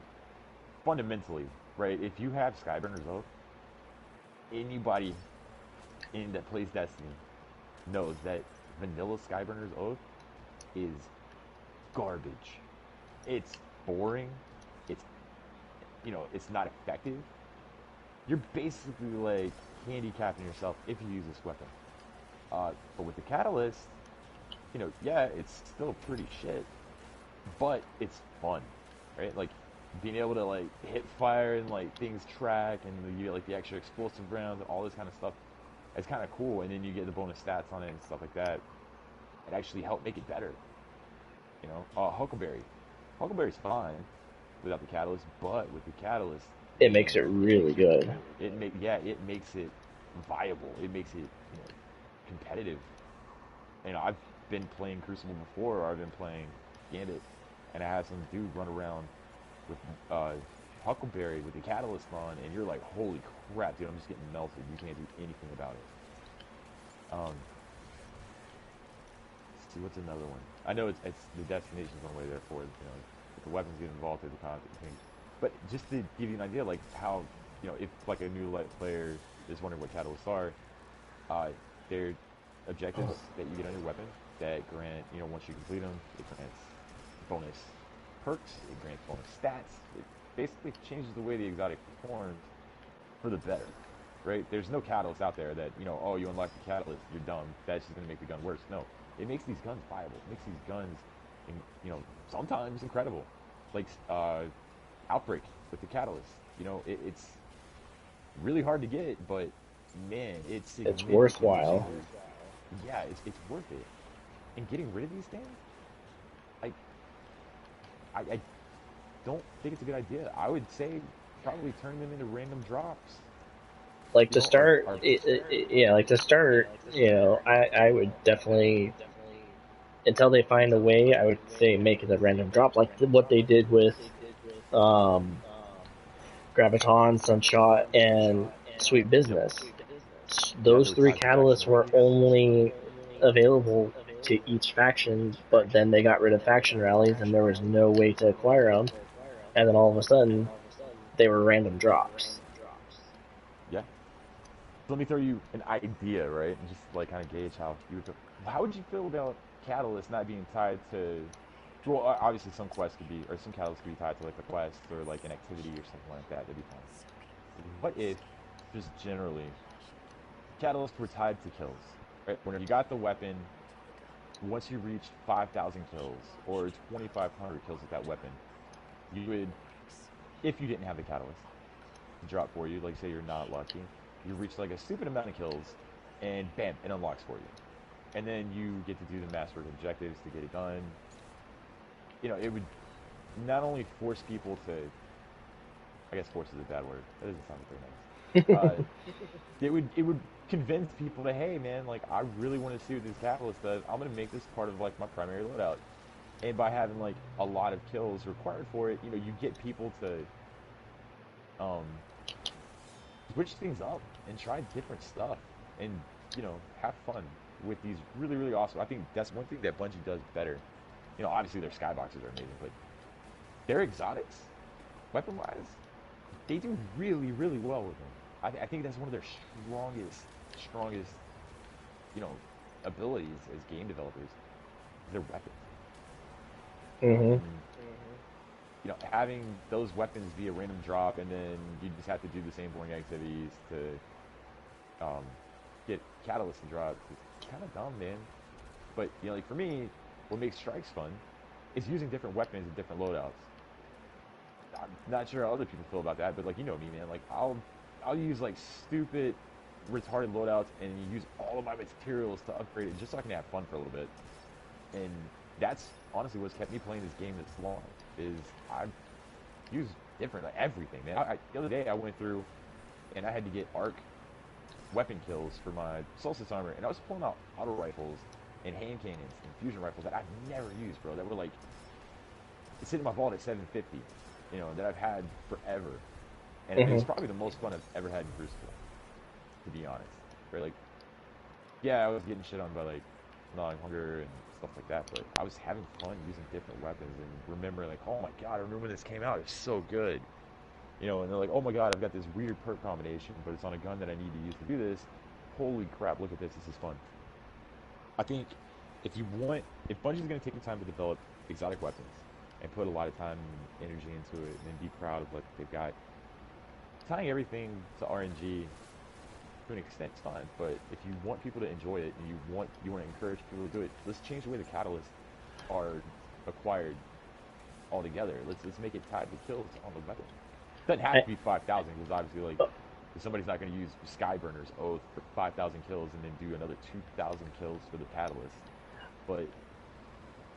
fundamentally, right, if you have Skyburner's Oath, anybody that plays Destiny knows that vanilla Skyburner's Oath is garbage. It's boring. It's not effective. You're basically like handicapping yourself if you use this weapon. But with the Catalyst, yeah, it's still pretty shit, but it's fun, right? Like being able to like hit fire and like things track, and you get like the extra explosive rounds and all this kind of stuff. It's kind of cool, and then you get the bonus stats on it and stuff like that. It actually helped make it better. Huckleberry's fine without the Catalyst, but with the Catalyst, it makes it really good. It makes it viable. It makes it competitive. I've been playing Crucible before, or I've been playing Gambit, and I have some dude run around with Huckleberry with the Catalyst on, and you're like, holy crap, dude, I'm just getting melted. You can't do anything about it. Let's see, what's another one? I know it's the destination's one way there for it, if the weapons get involved in the content things. But just to give you an idea, like how, if like a new player is wondering what catalysts are, they're objectives that you get on your weapon that grant, once you complete them, it grants bonus perks, it grants bonus stats. It basically changes the way the exotic performs for the better. right? There's no catalyst out there that, you know, oh, you unlock the catalyst, you're dumb. That's just going to make the gun worse. No, it makes these guns viable. It makes these guns, you know, sometimes incredible. Like Outbreak with the catalyst. You know, it's really hard to get, but man, it's It's significantly worthwhile. cheaper. Yeah, it's worth it. And getting rid of these things, I, I don't think it's a good idea. I would say probably turn them into random drops. Like You to know, start, or yeah, like to start, I would definitely, until they find a way, I would say make it a random drop, like what they did with um, Graviton, Sunshot, and Sweet yep, Business. yeah, they Those were three tied to faction, catalysts right? were only available to each faction, but then they got rid of faction rallies and there was no way to acquire them, and then all of a sudden they were random drops. Yeah. So let me throw you an idea, right? And just like kind of gauge how you would feel. How would you feel about Catalyst not being tied to? Well, obviously some quests could be, or some catalysts could be tied to like a quest or like an activity or something like that. That'd be fun. What if, just generally, catalysts were tied to kills? Right? Whenever you got the weapon, once you reached 5,000 kills or 2,500 kills with that weapon, you would, if you didn't have the catalyst, to drop for you. Like say you're not lucky, you reach like a stupid amount of kills, and bam, it unlocks for you. And then you get to do the mastery objectives to get it done. You know, it would not only force people to, I guess force is a bad word. That doesn't sound very nice. It would convince people that hey man, like I really want to see what this catalyst does. I'm gonna make this part of like my primary loadout. And by having like a lot of kills required for it, you know, you get people to um switch things up and try different stuff and you know have fun with these really really awesome. I think that's one thing that Bungie does better. You know, obviously their skyboxes are amazing, but their exotics, weapon wise, they do really really well with them. I think that's one of their strongest you know abilities as game developers. Their weapons hmm and you know having those weapons be a random drop and then you just have to do the same boring activities to um, get catalyst to drop. It's kind of dumb, man. But you know, like for me, what makes strikes fun is using different weapons and different loadouts. I'm not sure how other people feel about that, but like you know me, man. Like I'll use like stupid, retarded loadouts and use all of my materials to upgrade it just so I can have fun for a little bit. And that's honestly what's kept me playing this game this long. Is I use different like everything, man. The other day I went through and I had to get arc weapon kills for my Solstice armor, and I was pulling out auto rifles and hand cannons and fusion rifles that I've never used, bro. That were like sitting in my vault at 750, you know, that I've had forever, and it hmm was probably the most fun I've ever had in Crucible, to be honest. Right, like, yeah, I was getting shit on by like gnawing hunger and stuff like that, but I was having fun using different weapons and remembering like, oh my god, I remember when this came out, it's so good. You know, and they're like, oh my god, I've got this weird perk combination, but it's on a gun that I need to use to do this. Holy crap, look at this is fun. I think if Bungie's going to take the time to develop exotic weapons and put a lot of time and energy into it and be proud of what they've got, tying everything to RNG to an extent is fine, but if you want people to enjoy it and you want to encourage people to do it, let's change the way the catalysts are acquired altogether. Let's make it tied to kills on the weapon. It doesn't have I, to be 5,000 because obviously, like, somebody's not going to use Skyburner's Oath for 5,000 kills and then do another 2,000 kills for the Catalyst. But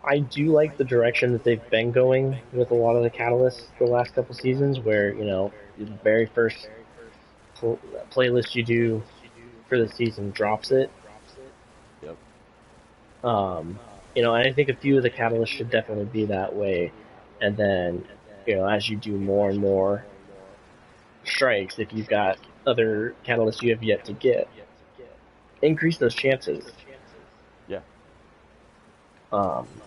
I do like the direction that they've been going with a lot of the catalysts the last couple seasons, where the very first playlist you do for the season drops it. yep, Um, and I think a few of the catalysts should definitely be that way. And then, as you do more and more strikes, if you've got other catalysts you have yet to get, increase those chances. yeah, Um,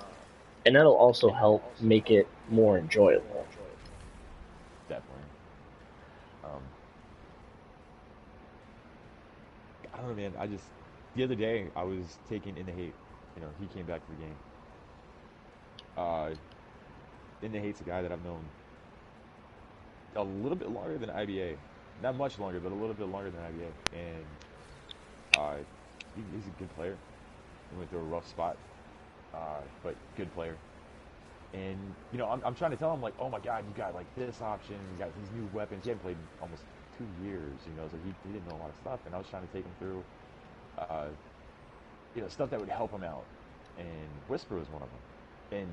and that'll also help make it more enjoyable. definitely. Um, I don't know, man. The other day I was taking In the Hate. You know, he came back to the game. Uh, In the Hate's a guy that I've known a little bit longer than IBA. not much longer, but a little bit longer than IBA. And uh, he's a good player. He went through a rough spot, but good player. And I'm trying to tell him like, oh my God, you got like this option, you got these new weapons. He hadn't played in almost 2 years, so he didn't know a lot of stuff. And I was trying to take him through, stuff that would help him out. And Whisper was one of them. And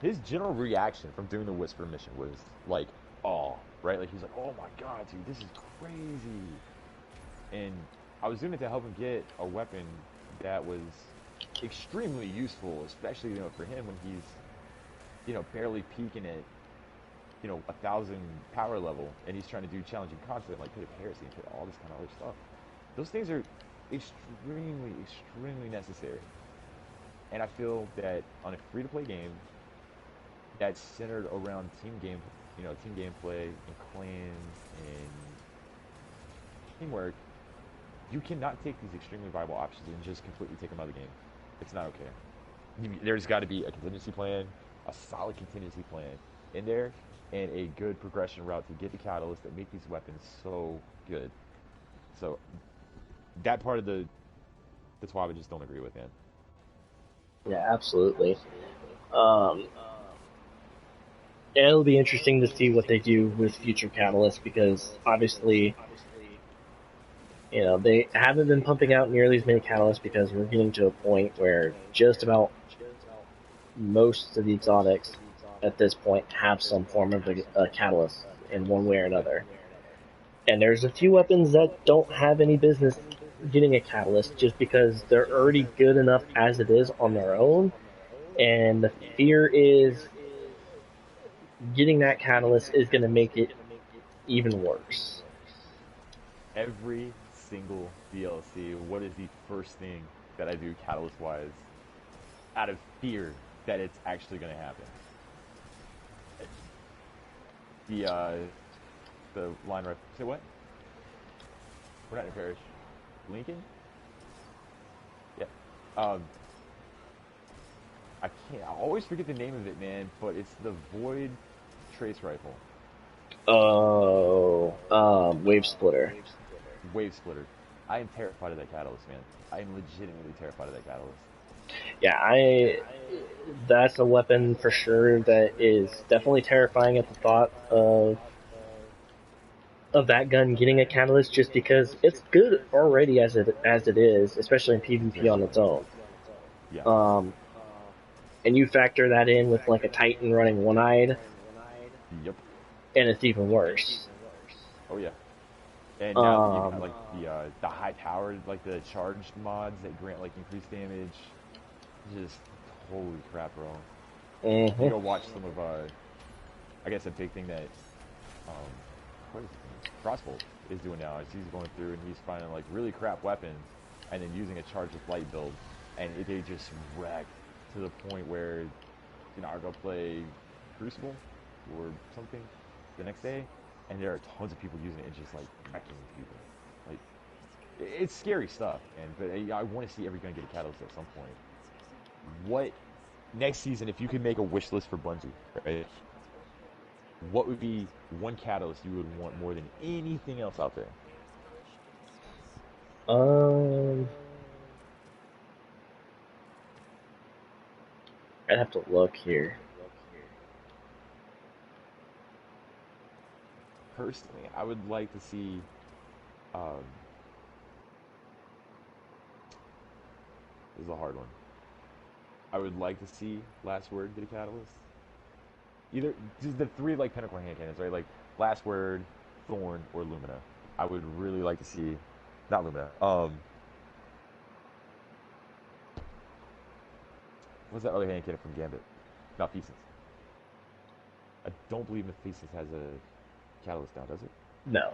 his general reaction from doing the Whisper mission was like, oh, right? Like he's like, oh my God, dude, this is crazy. And I was doing it to help him get a weapon that was extremely useful, especially for him when he's barely peaking at 1,000 power level, and he's trying to do challenging content like Pit of Heresy and all this kind of other stuff. Those things are extremely, extremely necessary. And I feel that on a free-to-play game that's centered around team gameplay and clans and teamwork, you cannot take these extremely viable options and just completely take them out of the game. It's not okay. There's got to be a contingency plan, a solid contingency plan in there, and a good progression route to get the catalysts that make these weapons so good. So that part of the TWAB I just don't agree with, man. Yeah, absolutely. It'll be interesting to see what they do with future catalysts, because obviously, they haven't been pumping out nearly as many catalysts, because we're getting to a point where just about most of the exotics at this point have some form of a catalyst in one way or another. And there's a few weapons that don't have any business getting a catalyst just because they're already good enough as it is on their own. And the fear is getting that catalyst is going to make it even worse. Every single DLC, what is the first thing that I do catalyst-wise out of fear that it's actually going to happen? The line rifle. Say what? We're not in Parish. Lincoln? Yeah. I always forget the name of it, man, but it's the Void Trace Rifle. Oh, Wave Splitter. Wave Splitter. I am terrified of that catalyst, man. I am legitimately terrified of that catalyst. Yeah, that's a weapon for sure that is definitely terrifying at the thought of that gun getting a catalyst, just because it's good already as it is, especially in PvP on its own. Yeah. And you factor that in with like a Titan running one-eyed. Yep. And it's even worse. Oh yeah. And now you have like the high-powered, like the charged mods that grant like increased damage. Just holy crap, bro. Mm-hmm. You go watch some of I guess a big thing that what is it? Frostbolt is doing now is he's going through and he's finding like really crap weapons and then using a charge with light build, and they just wreck to the point where I'll go play Crucible or something the next day, and there are tons of people using it and just like wrecking people. Like it's scary stuff, but I want to see every gun get a catalyst at some point. What next season, if you could make a wish list for Bungie, right? What would be one catalyst you would want more than anything else out there? I'd have to look here. Personally, I would like to see this is a hard one. I would like to see Last Word get a catalyst. Either the three like Pinnacle hand cannons, right? Like Last Word, Thorn, or Lumina. I would really like to see, not Lumina. What's that other hand cannon from Gambit? Malfeasance. I don't believe Malfeasance has a catalyst now, does it? No.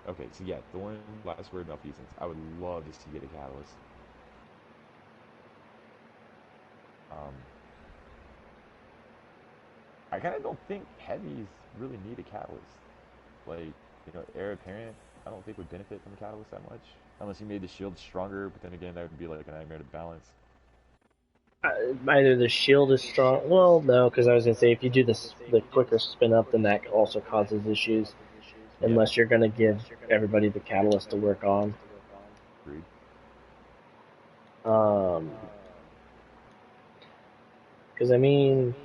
Okay, so yeah, Thorn, Last Word, Malfeasance. I would love to see get a catalyst. I kind of don't think heavies really need a catalyst. Like, Heir Apparent, I don't think would benefit from a catalyst that much. Unless you made the shield stronger, but then again, that would be like a nightmare to balance. Either the shield is strong. Well, no, because I was gonna say if you do the quicker spin up, then that also causes issues. unless you're gonna give everybody the catalyst to work on. Agreed. Because I mean,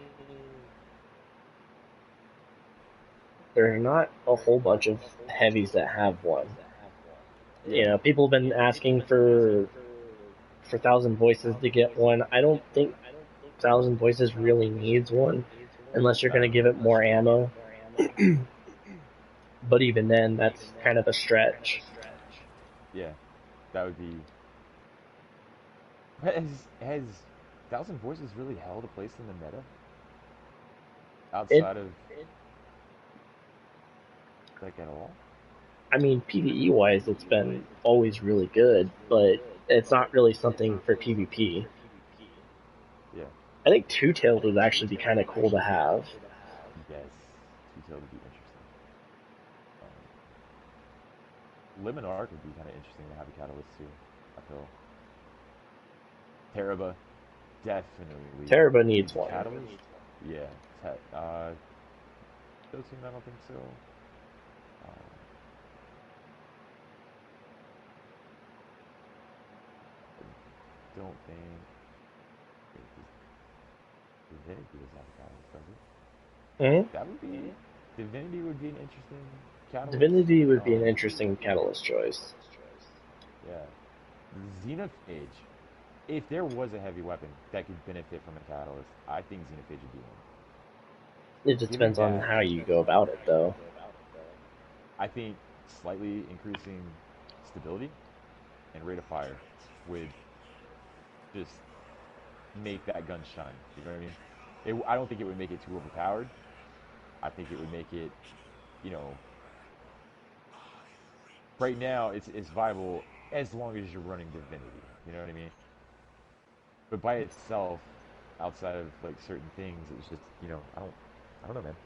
there are not a whole bunch of heavies that have one. You know, people have been asking for Thousand Voices to get one. I don't think Thousand Voices really needs one, unless you're gonna give it more ammo. But even then, that's kind of a stretch. Yeah, that would be. Has Thousand Voices really held a place in the meta outside of like at all? I mean, PvE wise, it's been always really good, but it's not really something for PvP. Yeah. I think Two-Tailed would actually be kind of cool to have. Yes, Two-Tailed would be interesting. Lim and Arc would be kind of interesting to have a catalyst too. I feel. Teraba, definitely. Teraba needs one. Catalyst? Yeah. Dosing, I don't think so. I don't think. Divinity does have a catalyst, does it? Mm-hmm. That would be. Divinity would be an interesting catalyst. Divinity would be an interesting catalyst choice. Yeah. Xenophage. If there was a heavy weapon that could benefit from a catalyst, I think Xenophage would be one. It just depends on how you go about it, though. I think slightly increasing stability and rate of fire would just make that gun shine. You know what I mean? I don't think it would make it too overpowered. I think it would make it, you know, right now it's viable as long as you're running Divinity. You know what I mean? But by itself, outside of like certain things, it's just, you know, I don't know, man.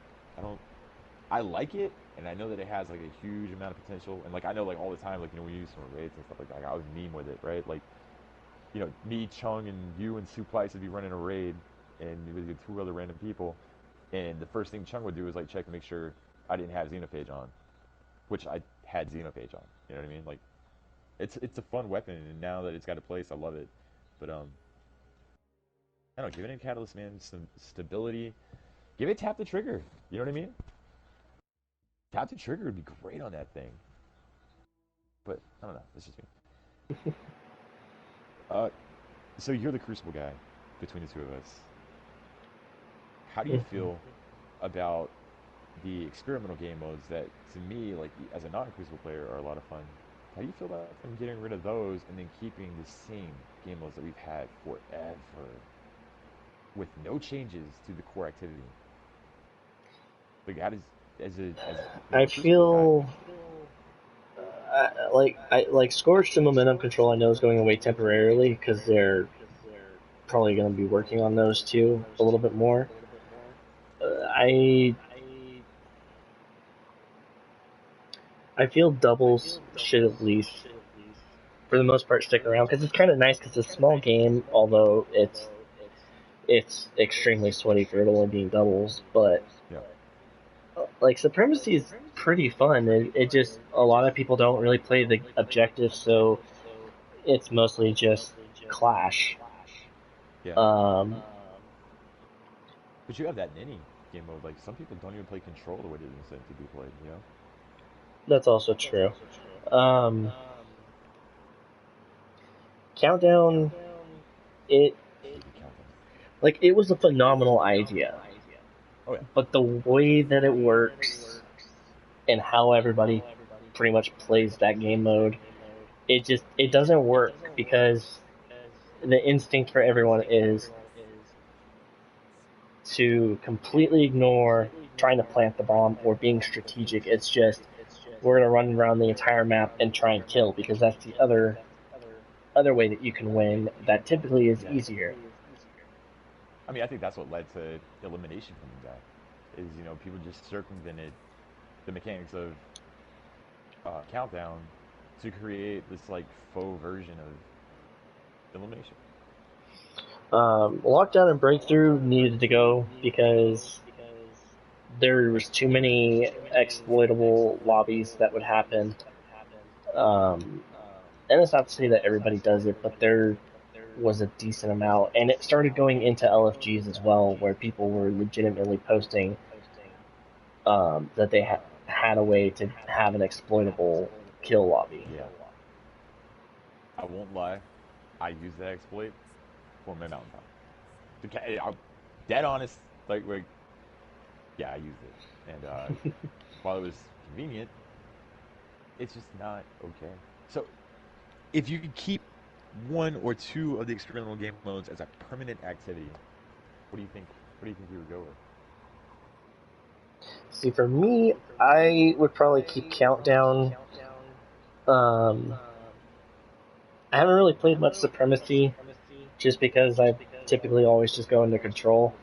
I like it, and I know that it has like a huge amount of potential, and like I know like all the time, like, you know, we use some raids and stuff like that. I always meme with it, right? Like, you know, me, Chung, and you and Suplice would be running a raid, and with two other random people, and the first thing Chung would do is like check to make sure I didn't have Xenophage on, which I had Xenophage on. You know what I mean? Like, it's a fun weapon, and now that it's got a place, I love it. But I don't know, give it a catalyst, man, some stability. Give it tap the trigger. You know what I mean? Tap the trigger would be great on that thing. But I don't know. That's just me. So you're the Crucible guy between the two of us. How do you feel about the experimental game modes that, to me, like as a non-Crucible player, are a lot of fun? How do you feel about them getting rid of those and then keeping the same game modes that we've had forever, with no changes to the core activity? Like, how does I feel like Scorched and Momentum Control, I know, is going away temporarily because they're probably going to be working on those two a little bit more. I feel doubles should at least, for the most part, stick around because it's kind of nice because it's a small game, although it's extremely sweaty for it only being doubles. But like Supremacy is pretty fun. It just, a lot of people don't really play the objective, so it's mostly just Clash. Yeah. But you have that in any game mode. Like, some people don't even play Control the way it is meant to be played, you know? That's also true. Countdown, it was a phenomenal idea. Oh, yeah. But the way that it works and how everybody pretty much plays that game mode, it doesn't work because the instinct for everyone is to completely ignore trying to plant the bomb or being strategic. It's just, we're going to run around the entire map and try and kill, because that's the other way that you can win that typically is easier. I mean, I think that's what led to elimination from the deck, is, you know, people just circumvented the mechanics of Countdown to create this, like, faux version of elimination. Lockdown and Breakthrough needed to go because there was too many exploitable lobbies that would happen. And it's not to say that everybody does it, but there was a decent amount, and it started going into LFGs as well, where people were legitimately posting that they had a way to have an exploitable kill lobby. Yeah. I won't lie. I use that exploit for my mountaintop. Okay, I'm dead honest. Like, yeah, I used it, and while it was convenient, it's just not okay. So, if you could keep one or two of the experimental game modes as a permanent activity, what do you think? What do you think you would go with? See, for me, I would probably keep Countdown. Um, I haven't really played much Supremacy, just because I typically always just go into Control.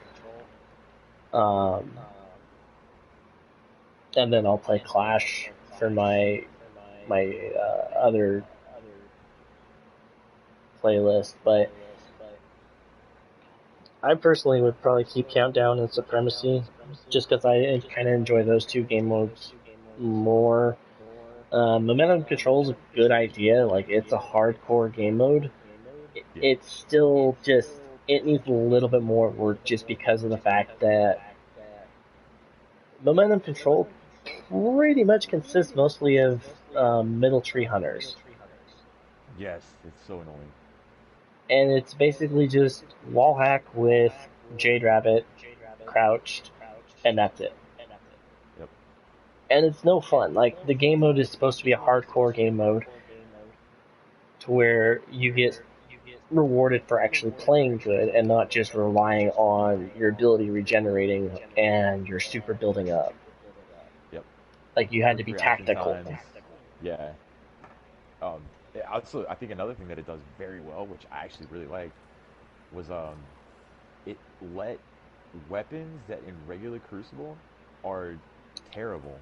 And then I'll play Clash for my other playlist. But I personally would probably keep Countdown and Supremacy, just because I kind of enjoy those two game modes more. Momentum Control is a good idea. Like, it's a hardcore game mode. Yeah. It's still just, it needs a little bit more work, just because of the fact that Momentum Control pretty much consists mostly of middle tree hunters. Yes, it's so annoying. And it's basically just wall hack with Jade Rabbit, crouched, and that's it. Yep. And it's no fun. Like, the game mode is supposed to be a hardcore game mode, to where you get rewarded for actually playing good and not just relying on your ability regenerating and your super building up. Yep. Like, you had to Quick be reaction tactical. times. Yeah. Um, also, I think another thing that it does very well, which I actually really liked, was it let weapons that in regular Crucible are terrible.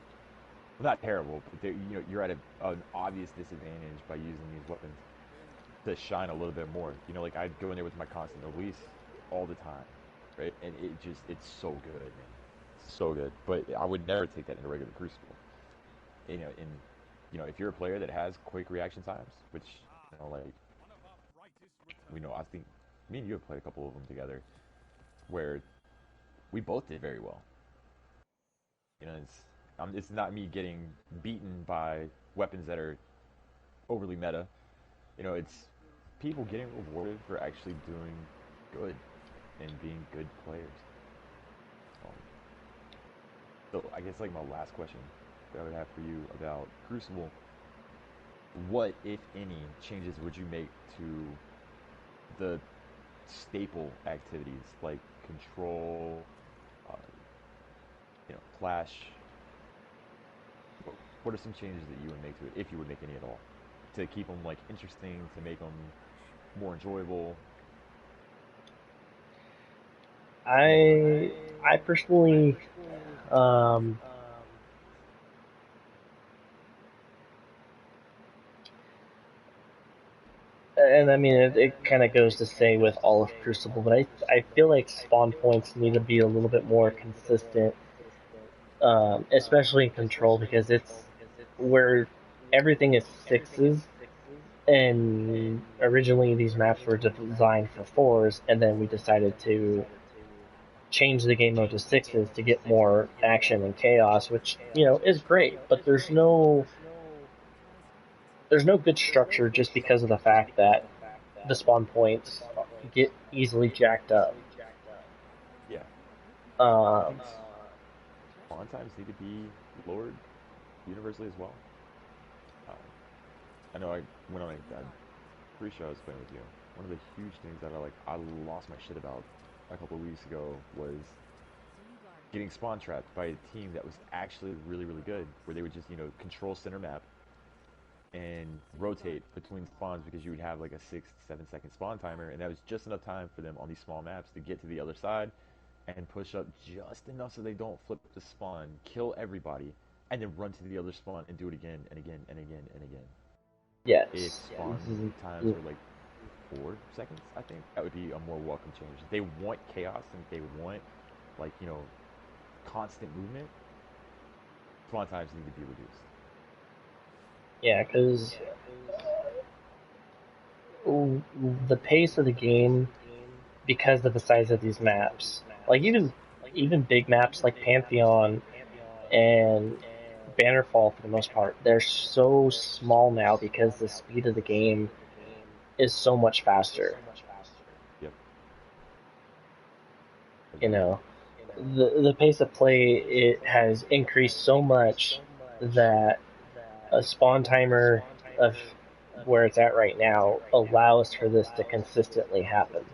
Well, not terrible, but you're at an obvious disadvantage by using these weapons to shine a little bit more. Like I'd go in there with my constant release all the time, right? And it's so good, man. So good. But I would never take that into regular Crucible. If you're a player that has quick reaction times, which like I think me and you have played a couple of them together, where we both did very well. It's not me getting beaten by weapons that are overly meta. It's people getting rewarded for actually doing good and being good players. Um, so I guess like my last question that I would have for you about Crucible: what, if any, changes would you make to the staple activities like Control, uh, Clash? What are some changes that you would make to it, if you would make any at all, to keep them like interesting, to make them more enjoyable? I personally, um, and I mean, it kind of goes to say with all of Crucible, but I feel like spawn points need to be a little bit more consistent, especially in Control, because it's where everything is sixes, and originally these maps were designed for fours, and then we decided to change the game mode to sixes to get more action and chaos, which is great, but there's no good structure, just because of the fact that the spawn points get easily jacked up. Yeah, I Um, think spawn times need to be lowered universally as well. Um, I know I went on I'm pretty sure I was playing with you. One of the huge things that I lost my shit about a couple of weeks ago was getting spawn trapped by a team that was actually really, really good, where they would just, control center map and rotate between spawns, because you would have like a 6 to 7 second spawn timer, and that was just enough time for them on these small maps to get to the other side and push up just enough so they don't flip the spawn, kill everybody, and then run to the other spawn and do it again and again and again and again. If yes. spawn times were like 4 seconds, I think that would be a more welcome change. They want chaos, and they want, like, constant movement, spawn times need to be reduced. Yeah, because the pace of the game, because of the size of these maps, like even big maps like Pantheon and Bannerfall for the most part, they're so small now because the speed of the game is so much faster. Yep. You know, the pace of play it has increased so much that a spawn timer of where it's at right now allows for this to consistently happen.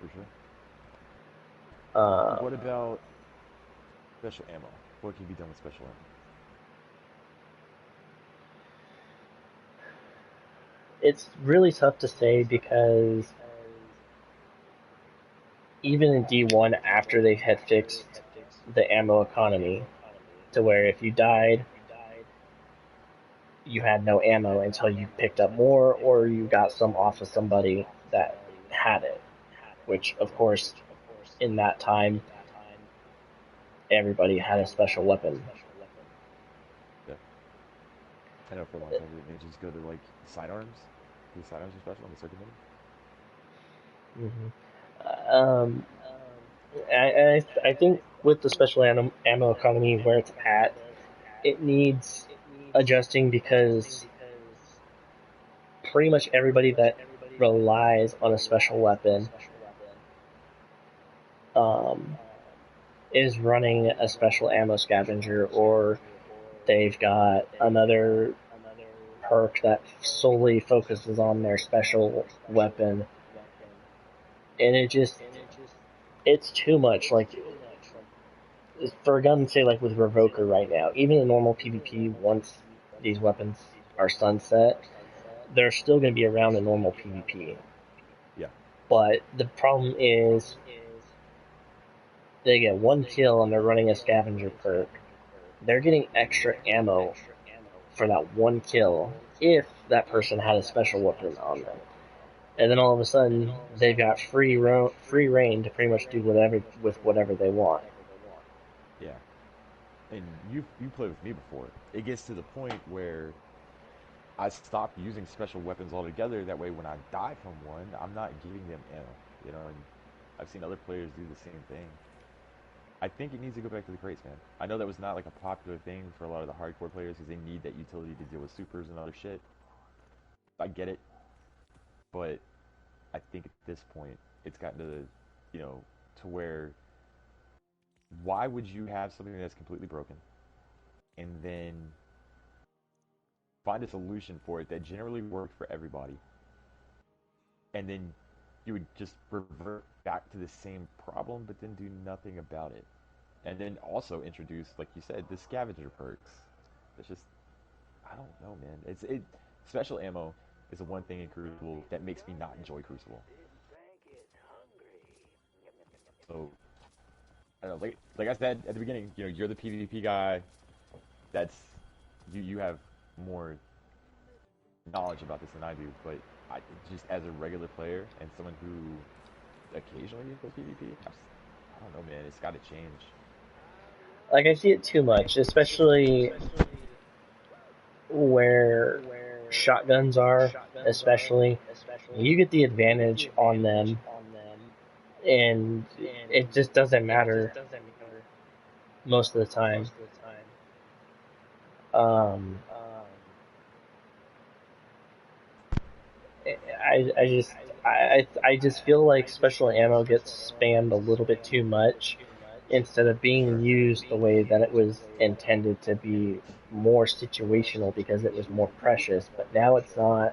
For sure. Um, What about special ammo? What can be done with special ammo? it's really tough to say because even in D1, after they had fixed the ammo economy to where if you died, you had no ammo until you picked up more or you got some off of somebody that had it. Which, of course, in that time, everybody had a special weapon. Yeah. I know for a long time they just go to like sidearms. The sidearms are special on the circuit Mm-hmm. I think with the special ammo economy where it's at, it needs adjusting because pretty much everybody that relies on a special weapon um, is running a special ammo scavenger, or they've got another perk that solely focuses on their special weapon, and it's too much. Like for a gun, say like with Revoker right now, even in normal PvP, once these weapons are sunset, they're still going to be around in normal PvP. Yeah. But the problem is they get one kill and they're running a scavenger perk. They're getting extra ammo for that one kill if that person had a special weapon on them. And then all of a sudden, they've got free reign to pretty much do whatever with whatever they want. Yeah. And you played with me before. It gets to the point where I stopped using special weapons altogether. That way, when I die from one, I'm not giving them ammo. You know, and I've seen other players do the same thing. I think it needs to go back to the crates, man. I know that was not like a popular thing for a lot of the hardcore players because they need that utility to deal with supers and other shit. I get it, but I think at this point it's gotten to the, you know, to where why would you have something that's completely broken and then find a solution for it that generally worked for everybody, and then you would just revert back to the same problem, but then do nothing about it, and then also introduce, like you said, the scavenger perks. It's just, I don't know, man. It special ammo is the one thing in Crucible that makes me not enjoy Crucible. So I don't know, like I said at the beginning, you know, you're the PvP guy. That's you have more knowledge about this than I do, but I just as a regular player and someone who occasionally plays PvP, I don't know, man. It's got to change. Like I see it too much, especially where shotguns are, especially. You get the advantage on them, and it just doesn't matter most of the time. Um, I just feel like special ammo gets spammed a little bit too much instead of being used the way that it was intended to be, more situational because it was more precious. But now it's not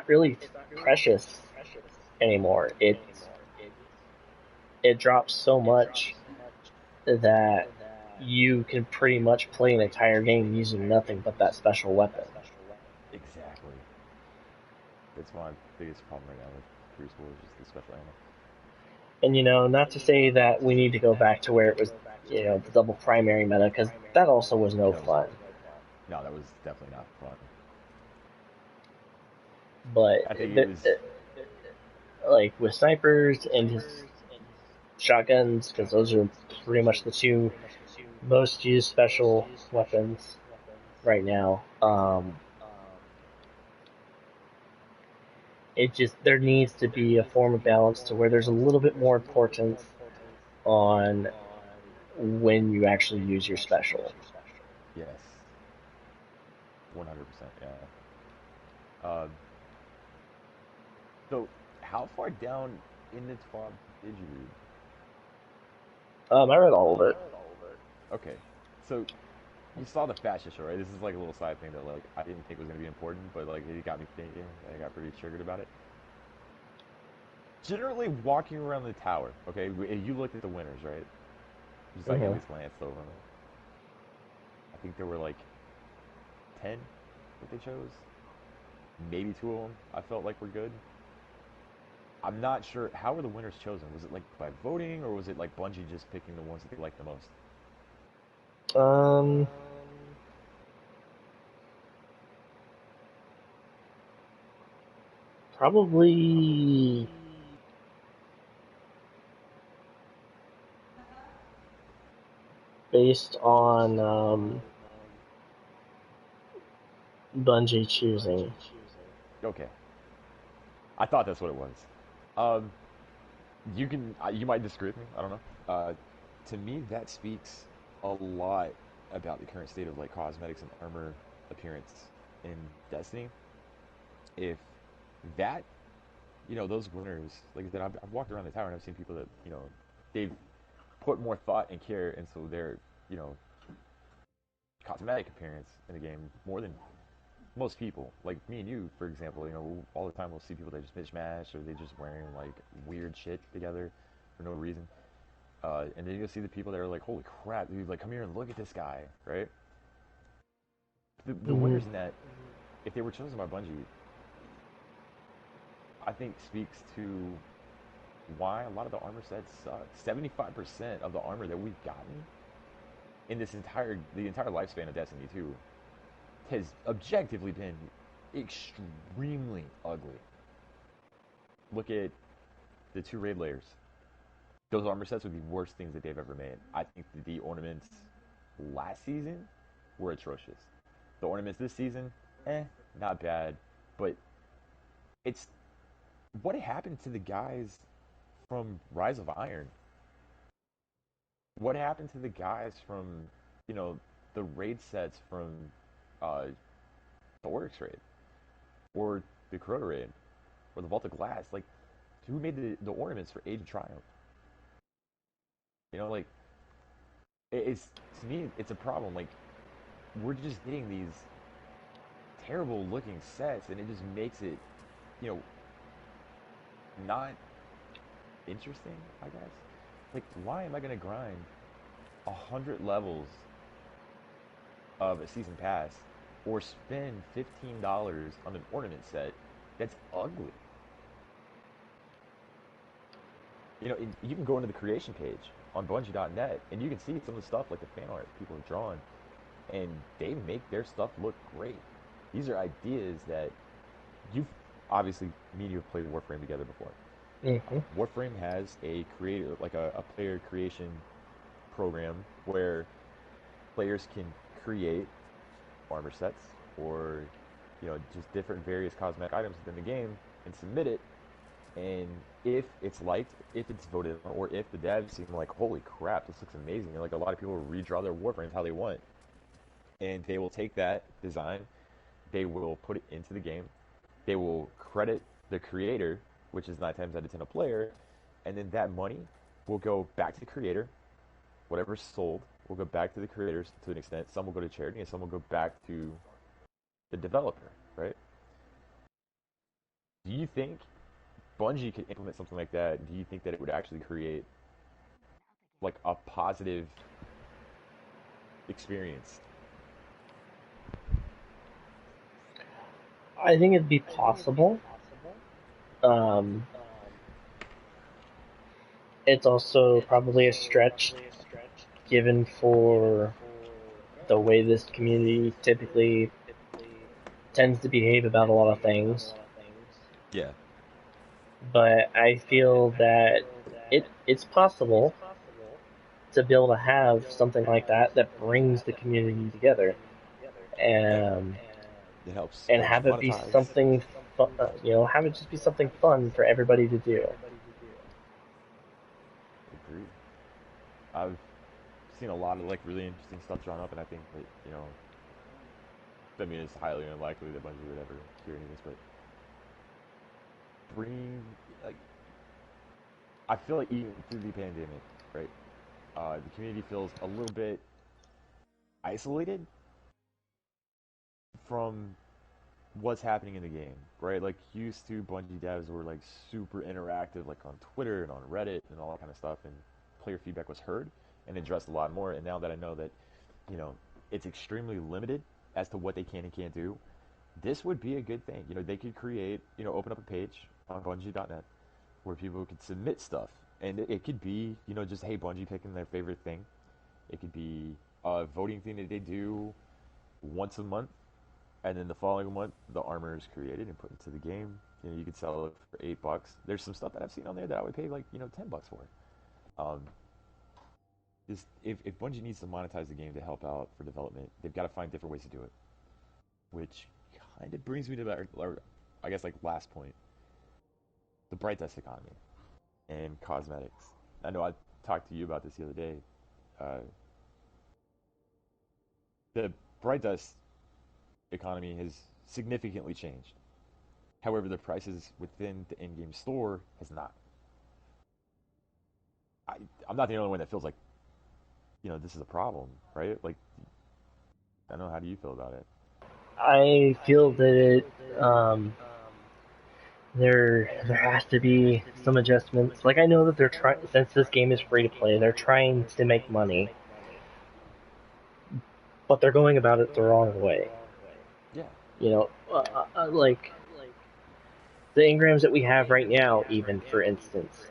really precious anymore. It drops so much that you can pretty much play an entire game using nothing but that special weapon. Exactly. That's my biggest problem right now with Crucible is just the special ammo. And not to say that we need to go back to where it was, the double primary meta, because that also was no fun. No, that was definitely not fun. But I think it was like with snipers and just shotguns, because those are pretty much the two most used special weapons right now. It just, there needs to be a form of balance to where there's a little bit more importance on when you actually use your special. Yes. 100%, yeah. So, how far down in the TWAB did you read? I read all of it. Okay. So, you saw the fascist show, right? This is like a little side thing that like I didn't think was gonna be important, but like it got me thinking. I got pretty triggered about it. Generally, walking around the tower, okay, you looked at the winners, right? Just like at least glanced over them. I think there were like 10 that they chose. Maybe 2 of them I felt like were good. I'm not sure. How were the winners chosen? Was it like by voting, or was it like Bungie just picking the ones that they liked the most? Probably based on Bungie choosing. Okay. I thought that's what it was. Um, you might disagree with me. I don't know. To me, that speaks a lot about the current state of like cosmetics and armor appearance in Destiny. If that, those winners, like I said, I've walked around the tower and I've seen people that they've put more thought and care into their cosmetic appearance in the game more than most people, like me and you, for example, all the time we'll see people that just mishmash or they just wearing like weird shit together for no reason. And then you'll see the people that are like, holy crap, dude, like come here and look at this guy, right? The winners in that, if they were chosen by Bungie, I think speaks to why a lot of the armor sets suck. 75% of the armor that we've gotten in the entire lifespan of Destiny 2 has objectively been extremely ugly. Look at the 2 raid layers. Those armor sets were the worst things that they've ever made. I think the ornaments last season were atrocious. The ornaments this season, not bad. But it's what happened to the guys from Rise of Iron? What happened to the guys from, the raid sets from the Oryx raid? Or the Crota raid? Or the Vault of Glass? Like, who made the ornaments for Age of Triumph? Like, it's, to me, it's a problem. Like, we're just getting these terrible looking sets, and it just makes it, not interesting, I guess. Like, why am I gonna grind 100 levels of a season pass or spend $15 on an ornament set that's ugly? You can go into the creation page on Bungie.net and you can see some of the stuff like the fan art people have drawn, and they make their stuff look great. These are ideas that you've obviously, me and you have played Warframe together before. Warframe has a creator, like a player creation program where players can create armor sets or just different various cosmetic items within the game and submit it. And if it's liked, if it's voted on, or if the devs seem like, holy crap, this looks amazing, and like a lot of people redraw their Warframes how they want, and they will take that design, they will put it into the game, they will credit the creator, which is 9 times out of 10 a player, and then that money will go back to the creator. Whatever's sold will go back to the creators to an extent. Some will go to charity, and some will go back to the developer, right? Do you think Bungie could implement something like that? Do you think that it would actually create like a positive experience? I think it'd be possible. It's also probably a stretch given for the way this community typically tends to behave about a lot of things. Yeah. But I feel that it's possible to be able to have something like that that brings the community together, and It helps and Bungie have it be monetize. something fun, have it just be something fun for everybody to do. Agreed. I've seen a lot of like really interesting stuff drawn up, and I think that I mean, it's highly unlikely that Bungie would ever hear any of this, but bring like I feel like even through the pandemic, right? The community feels a little bit isolated from what's happening in the game, right? Like used to Bungie devs were like super interactive, like on Twitter and on Reddit and all that kind of stuff, and player feedback was heard and addressed a lot more. And now that I know that, you know, it's extremely limited as to what they can and can't do, this would be a good thing. You know, they could create, open up a page on Bungie.net where people could submit stuff, and it could be, just hey, Bungie picking their favorite thing. It could be a voting thing that they do once a month, and then the following month the armor is created and put into the game. You could sell it for $8. There's some stuff that I've seen on there that I would pay like $10 for. Um, if Bungie needs to monetize the game to help out for development, they've got to find different ways to do it. Which kind of brings me to our I guess like last point, the Bright Dust economy and cosmetics. I know I talked to you about this the other day. Uh, the Bright Dust economy has significantly changed. However, the prices within the in-game store has not. I, I'm not the only one that feels like, this is a problem, right? Like, I don't know, how do you feel about it? I feel that there has to be some adjustments. Like I know that they're trying, since this game is free to play, they're trying to make money, but they're going about it the wrong way. Yeah. Like the engrams that we have right now, even for instance,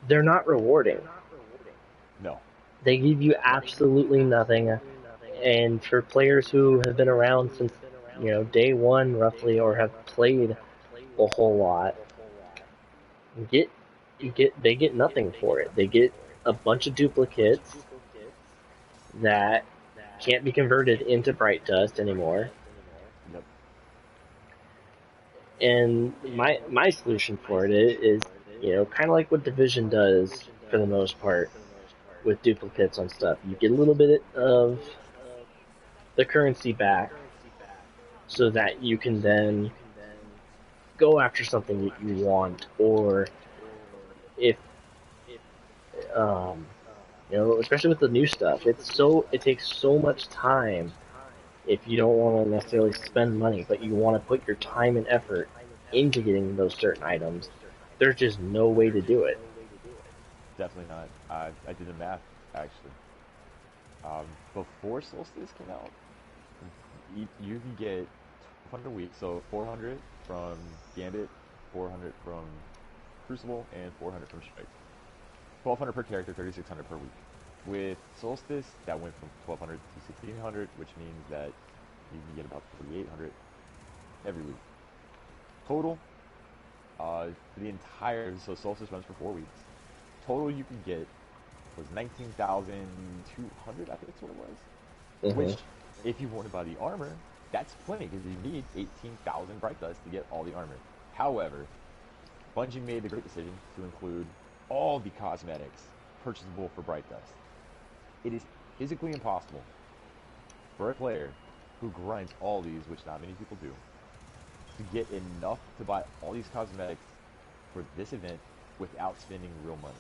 they're not rewarding. No. They give you absolutely nothing, and for players who have been around since day one roughly, or have played a whole lot, get they get nothing for it. They get a bunch of duplicates that can't be converted into Bright Dust anymore. Yep. And my solution for it is, kind of like what Division does for the most part with duplicates on stuff. You get a little bit of the currency back so that you can then go after something that you want, or if especially with the new stuff, it takes so much time. If you don't want to necessarily spend money, but you want to put your time and effort into getting those certain items, there's just no way to do it. Definitely not. I did the math, actually. Before Solstice came out, you can get 1,200 a week, so 400 from Gambit, 400 from Crucible, and 400 from Strike. 1,200 per character, 3,600 per week. With Solstice, that went from 1,200 to 1,600, which means that you can get about 4,800 every week. Total, for the entire, so Solstice runs for 4 weeks. Total you can get was 19,200, I think that's what it was. Mm-hmm. Which, if you want to buy the armor, that's plenty because you need 18,000 Bright Dust to get all the armor. However, Bungie made the great decision to include all the cosmetics purchasable for Bright Dust. It is physically impossible for a player who grinds all these, which not many people do, to get enough to buy all these cosmetics for this event without spending real money.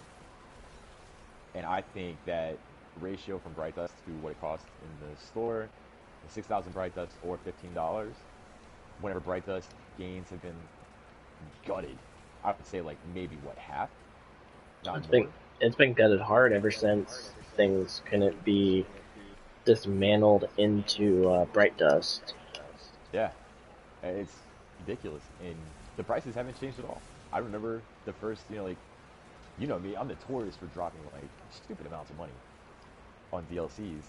And I think that ratio from Bright Dust to what it costs in the store, the 6,000 Bright Dust or $15, whenever Bright Dust gains have been gutted, I would say like maybe half, not more. It's been gutted hard ever since things couldn't be dismantled into Bright Dust. Yeah, it's ridiculous, and the prices haven't changed at all. I remember the first, me, I'm notorious for dropping like stupid amounts of money on DLCs.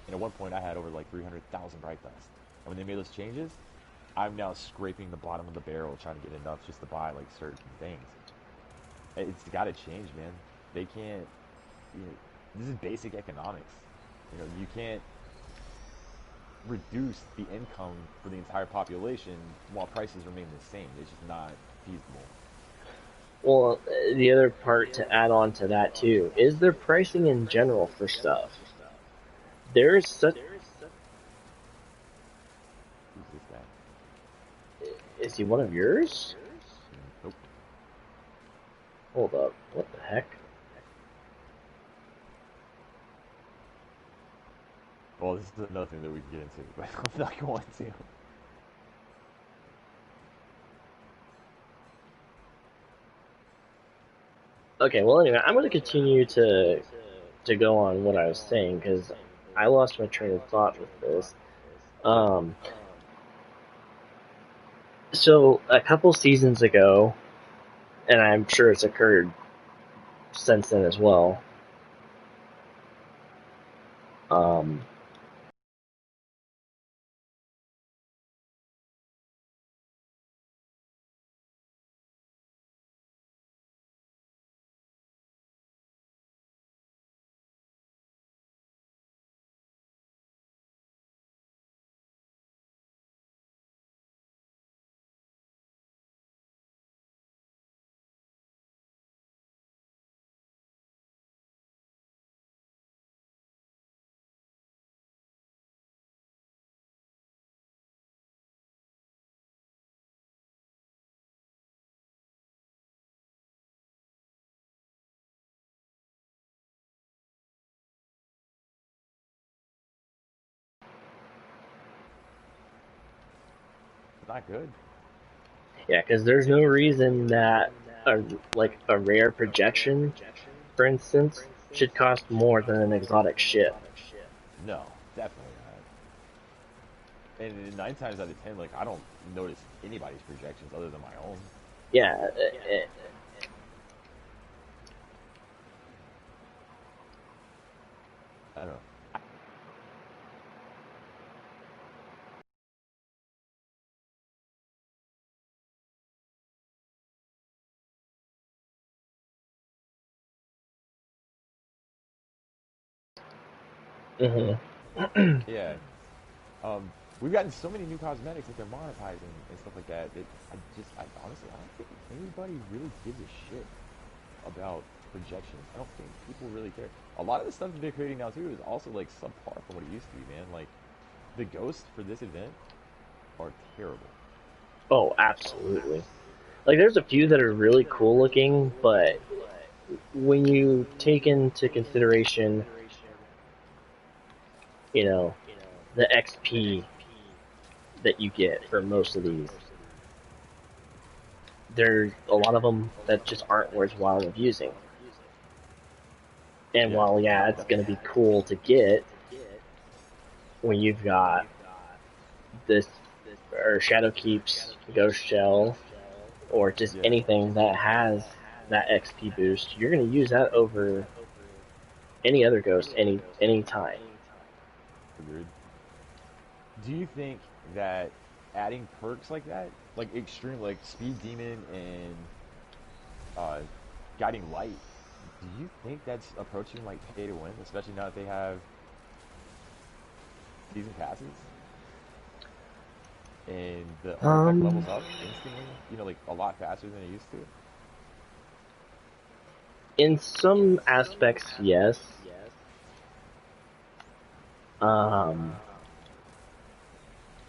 And at one point, I had over like 300,000 Bright Dust. And when they made those changes, I'm now scraping the bottom of the barrel trying to get enough just to buy like certain things. It's got to change, man. They can't. You know, this is basic economics. You know, you can't reduce the income for the entire population while prices remain the same. It's just not feasible. Well, the other part to add on to that too is their pricing in general for stuff. There's such. Who's this guy? Is he one of yours? Nope. Hold up. What the heck? Well, this is another thing that we can get into, but I'm not going to. Okay, well anyway, I'm going to continue to go on what I was saying because I lost my train of thought with this. So a couple seasons ago, and I'm sure it's occurred since then as well. Um, It's not good. yeah, because there's no reason that a rare projection, for instance, should cost more than an exotic ship. No, definitely not. And 9 times out of 10, like I don't notice anybody's projections other than my own. Yeah, I don't know. mhm. Yeah. We've gotten so many new cosmetics that they're monetizing and stuff like that. I honestly, I don't think anybody really gives a shit about projections. I don't think people really care. A lot of the stuff that they're creating now too is also like subpar from what it used to be, man. Like the ghosts for this event are terrible. Oh, absolutely. Like, there's a few that are really cool looking, but when you take into consideration, you know, the XP that you get for most of these, there's a lot of them that just aren't worthwhile of using. And Yeah. while, yeah, it's going to be cool to get when you've got this, or Shadowkeep's Ghost Shell, or just Yeah. anything that has that XP boost, you're going to use that over any other ghost any time. Agreed. Do you think that adding perks like that, like extreme, like Speed Demon and uh, Guiding Light, do you think that's approaching like pay to win, especially now that they have season passes and the artifact levels Um, up instantly? You know, like a lot faster than it used to. in some aspects, yes.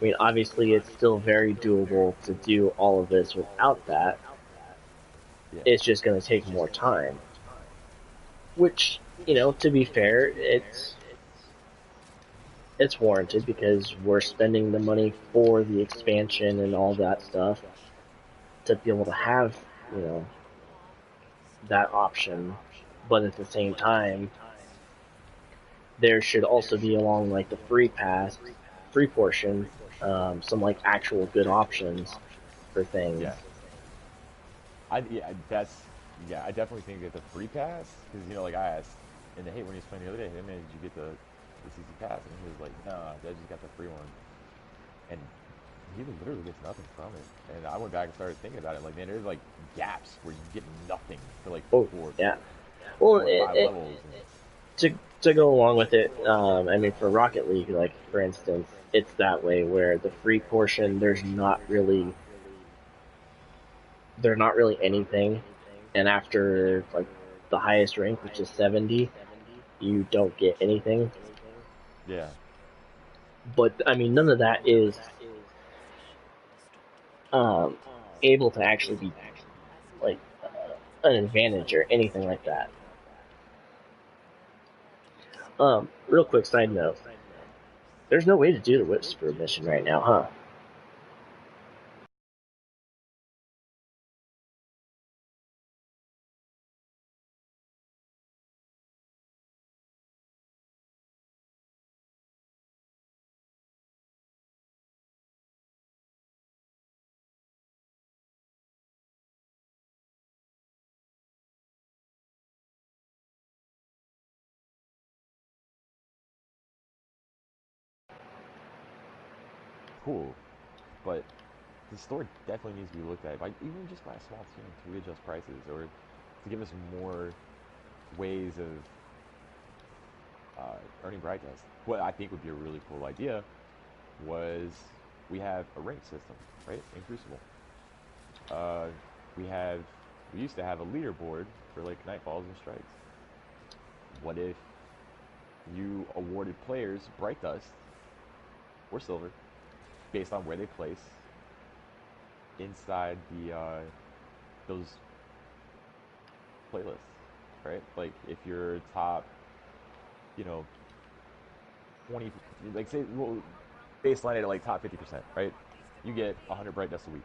I mean, obviously, it's still very doable to do all of this without that. Yeah. It's just going to take more time. Which, to be fair, it's warranted because we're spending the money for the expansion and all that stuff to be able to have, you know, that option. But at the same time, there should also be along like the free portion, some like actual good options for things. Yeah. Yeah, I definitely think that the free pass, because like I asked in the hate when he was playing the other day, hey man, did you get the season pass? And he was like, nah, I just got the free one, and he literally gets nothing from it. And I went back and started thinking about it, like man, there's like gaps where you get nothing for like Oh, four, yeah. Well, four or five levels. to go along with it, I mean, for Rocket League, like for instance, it's that way where the free portion they're not really anything, and after like the highest rank, which is 70, you don't get anything. Yeah. But I mean, none of that is um, able to actually be like an advantage or anything like that. Real quick side note: there's no way to do the Whisper mission right now, huh? Cool, but the store definitely needs to be looked at, like even just by a small team to readjust prices or to give us more ways of earning bright dust. What I think would be a really cool idea was we have a rank system, right? In Crucible, uh, we have we used to have a leaderboard for like nightfalls and strikes. What if you awarded players bright dust or silver based on where they place inside the those playlists, right? Like if you're top, you know, 20, like say, well, baseline it at like top 50%, right? You get 100 bright dust a week.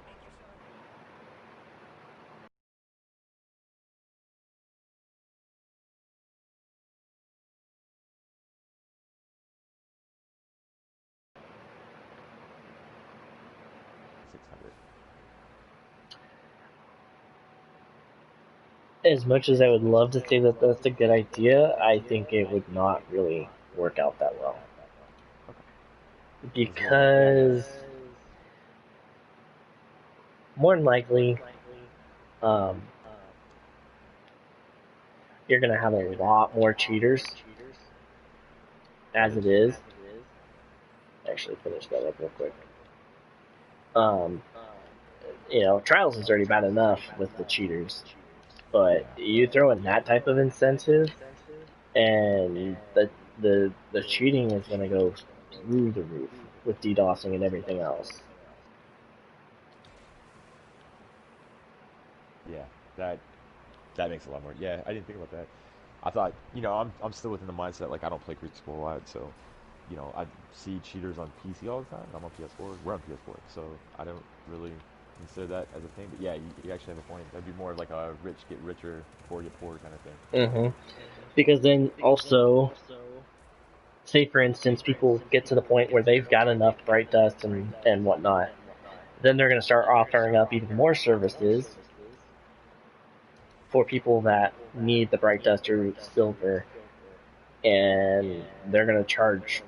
$600. As much as I would love to say that that's a good idea, I think it would not really work out that well. Okay. Because more than likely, um, you're going to have a lot more cheaters as Right. it is. Actually, finish that up real quick. Um, Trials is already bad enough with the cheaters, but Yeah. you throw in that type of incentive, and the cheating is going to go through the roof with DDoSing and everything else. Yeah. That that makes a lot more. Yeah, I didn't think about that. I thought, I'm still within the mindset like I don't play Crucible a lot, so I see cheaters on PC all the time. I'm on PS4. We're on PS4, so I don't really consider that as a thing. But yeah, you actually have a point. That'd be more of like a rich get richer, poor get poor kind of thing. Because then also, say for instance, people get to the point where they've got enough bright dust and whatnot, then they're going to start offering up even more services for people that need the bright dust or silver, and they're going to charge,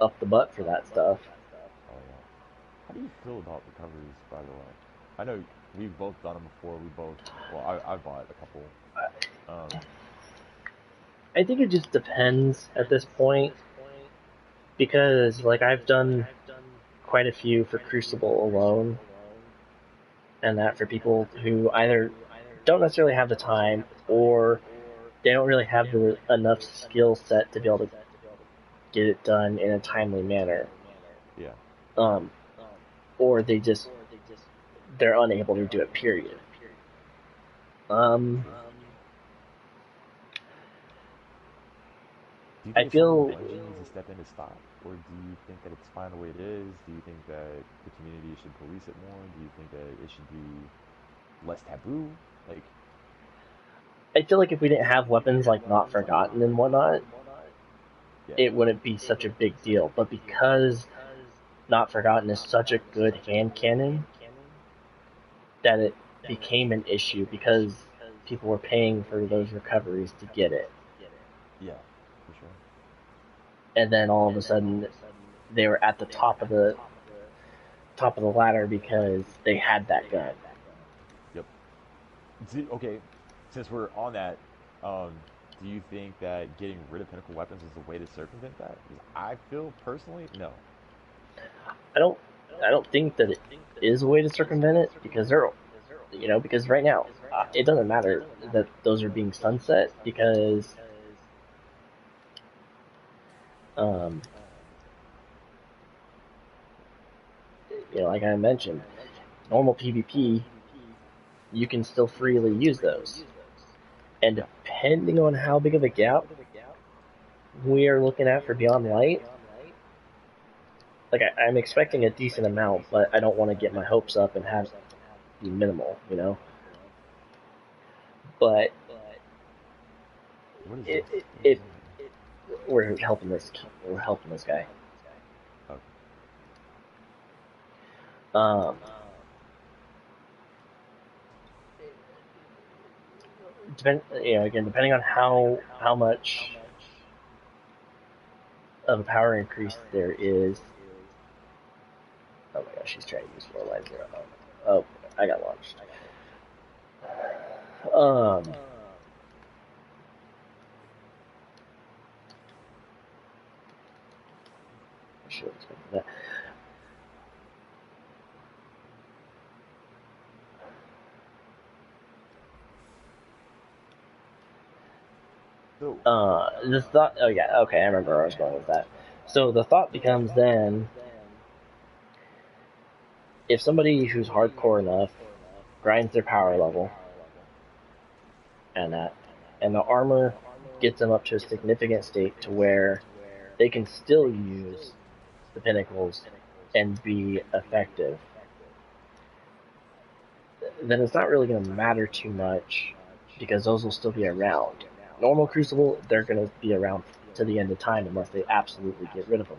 up the butt for that stuff. Oh yeah. How do you feel about recoveries, by the way? I know we've both done them before. I bought a couple. Um, I think it just depends at this point, because like I've done quite a few for Crucible alone, and that for people who either don't necessarily have the time or they don't really have enough skill set to be able to get it done in a timely manner. yeah. Um, or they're unable to do it. Period. Um, True. Do you I think it's something feel Bungie needs to step in to stop, or do you think that it's fine the way it is? Do you think that the community should police it more? Do you think that it should be less taboo? Like, I feel like if we didn't have weapons like Not Forgotten and whatnot, yeah, it wouldn't be such a big deal. But because Not Forgotten is such a good hand cannon, that it became an issue because people were paying for those recoveries to get it. yeah, for sure. And then all of a sudden they were at the top of the ladder because they had that gun. Yep. Okay, since we're on that, do you think that getting rid of pinnacle weapons is the way to circumvent that? 'Cause I feel personally, no. I don't I don't think that it is a way to circumvent it because because right now it doesn't matter that those are being sunset because um, like I mentioned, normal PvP you can still freely use those, and Yeah. depending on how big of a gap we are looking at for Beyond Light, like I'm expecting a decent amount, but I don't want to get my hopes up and have be minimal. But What is it, this? it, What is it that? we're helping this guy. Okay. Um, depending on how much of a power increase there is. Oh my gosh, she's trying to use 490. Oh, I got launched. Um, I should have expected that. So, The thought. Oh yeah, okay, I remember where I was going with that. So the thought becomes then, if somebody who's hardcore enough grinds their power level and and the armor gets them up to a significant state to where they can still use the pinnacles and be effective, then it's not really going to matter too much because those will still be around. Normal Crucible, they're going to be around to the end of time unless they absolutely get rid of them,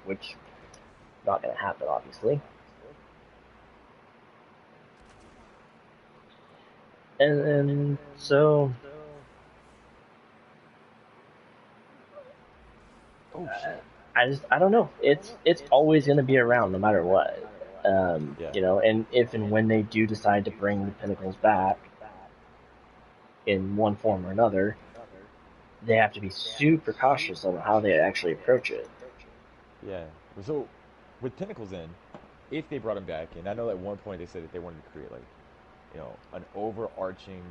which is not going to happen, obviously. And so, oh shit. I don't know. It's always going to be around no matter what. Yeah. And if and when they do decide to bring the pinnacles back in one form or another, they have to be super cautious on how they actually approach it. Yeah. So, with Pinnacles in, if they brought them back, and I know at one point they said that they wanted to create like, an overarching,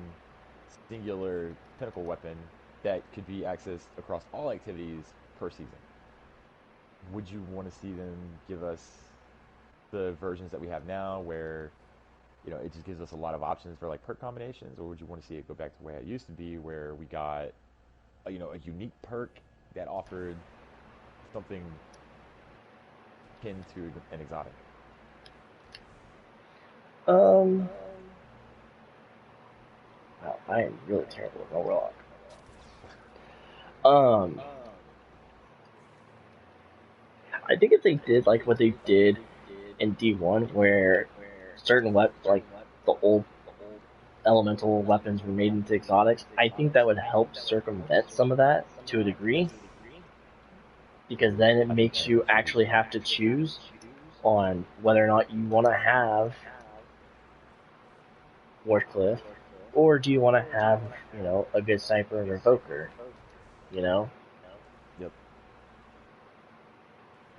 singular Pinnacle weapon that could be accessed across all activities per season. Would you want to see them give us the versions that we have now, where it just gives us a lot of options for like perk combinations, or would you want to see it go back to the way it used to be, where we got a unique perk that offered something akin to an exotic? Wow, I am really terrible with Overlock. Um, I think if they did like what they did in D1, where certain like the old elemental weapons were made into exotics, I think that would help circumvent some of that to a degree, because then it I think makes that you too. actually have to choose on whether or not you want to have Wardcliff, or do you want to have a good sniper and revoker, you know? Yep,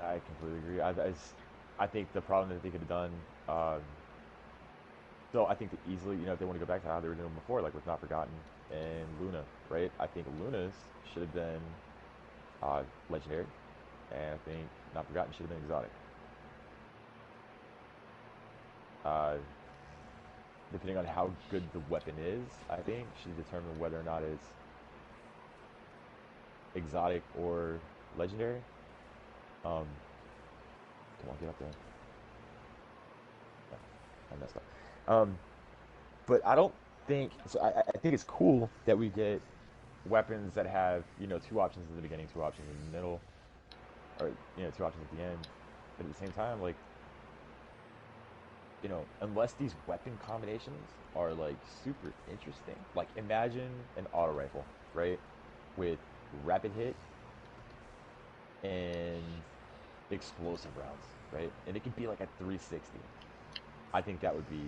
I completely agree. I think the problem that they could have done, um, so I think that easily, if they want to go back to how they were doing before, like with Not Forgotten and Luna, right? I think Luna's should have been legendary, and I think Not Forgotten should have been exotic. Uh, Depending on how good the weapon is, I think should determine whether or not it's exotic or legendary. Um, Come on, get up there. No, I messed up. But I don't think so. I think it's cool that we get weapons that have two options at the beginning, two options in the middle, or two options at the end. But at the same time, like unless these weapon combinations are like super interesting, like imagine an auto rifle, right, with rapid hit and explosive rounds, right, and it could be like a 360. I think that would be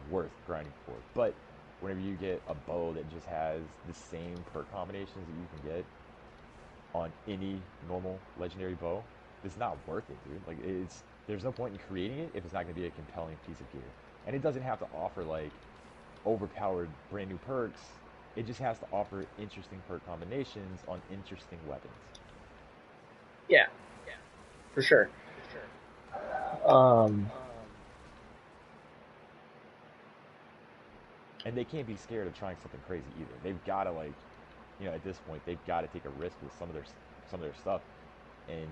worth grinding for. But whenever you get a bow that just has the same perk combinations that you can get on any normal legendary bow, it's not worth it, dude. Like, there's no point in creating it if it's not going to be a compelling piece of gear. And it doesn't have to offer like overpowered brand new perks. It just has to offer interesting perk combinations on interesting weapons. Yeah, for sure. Um, And they can't be scared of trying something crazy either. They've got to, like, at this point, they've got to take a risk with some of their stuff, and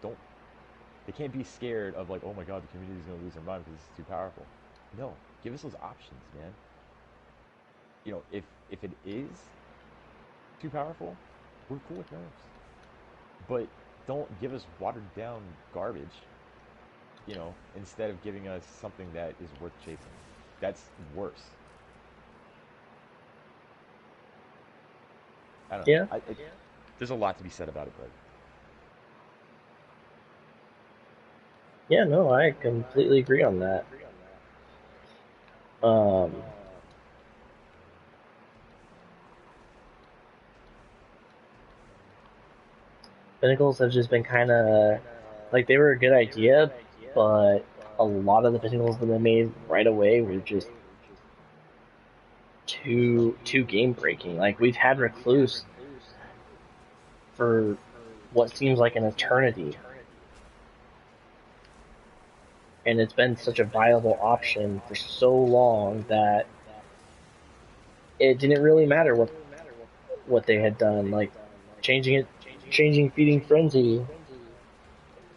don't they can't be scared of, like, oh my god, the community is going to lose their mind because it's too powerful. No, give us those options, man. If it is too powerful, we're cool with nerfs, but don't give us watered down garbage. Instead of giving us something that is worth chasing. That's worse. I don't know. yeah, There's a lot to be said about it, but yeah, no, I completely agree on that. Um, Pinnacles have just been kind of like they were a good idea, but a lot of the Pinnacles that they made right away were just too game breaking. Like we've had Recluse for what seems like an eternity, and it's been such a viable option for so long that it didn't really matter what they had done. Like changing Feeding Frenzy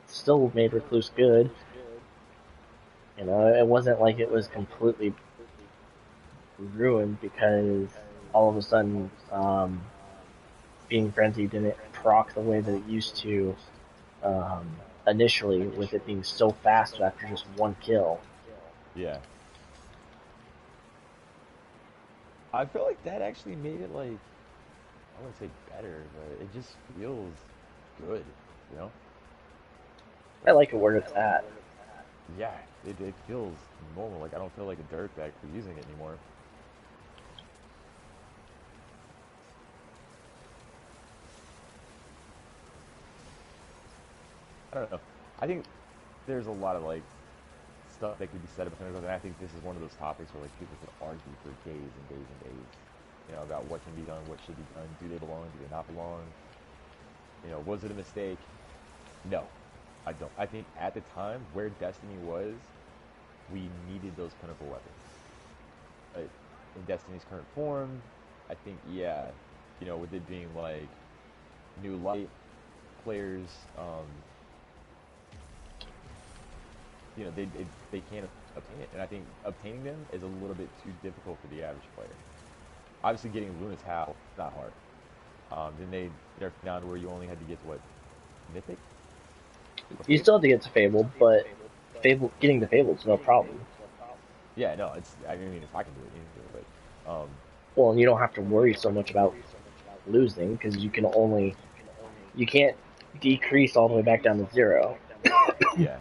still made Recluse good. It wasn't like it was completely ruined because all of a sudden Feeding Frenzy didn't proc the way that it used to initially, with it being so fast after just one kill. yeah. I feel like that actually made it, like, I wouldn't say better, but it just feels good, you know? I like it where it's at. Yeah, it feels normal. Like, I don't feel like a dirtbag for using it anymore. I don't know. I think there's a lot of, like, stuff that could be said about Pinnacle, and I think this is one of those topics where, like, people could argue for days and days and days, about what can be done, what should be done, do they belong, do they not belong, was it a mistake? No, I don't. I think at the time where Destiny was, we needed those Pinnacle weapons. In Destiny's current form, I think, yeah, with it being, like, new light players, they can't obtain it, and I think obtaining them is a little bit too difficult for the average player. Obviously, getting Luna's Howl, not hard. Then they're down to where you only had to get to what, Mythic? You still have to get to Fable, but getting to Fable is no problem. Yeah, no, I mean, if I can do it, you can do it, but Well, and you don't have to worry so much about losing because you can't decrease all the way back down to 0. yeah.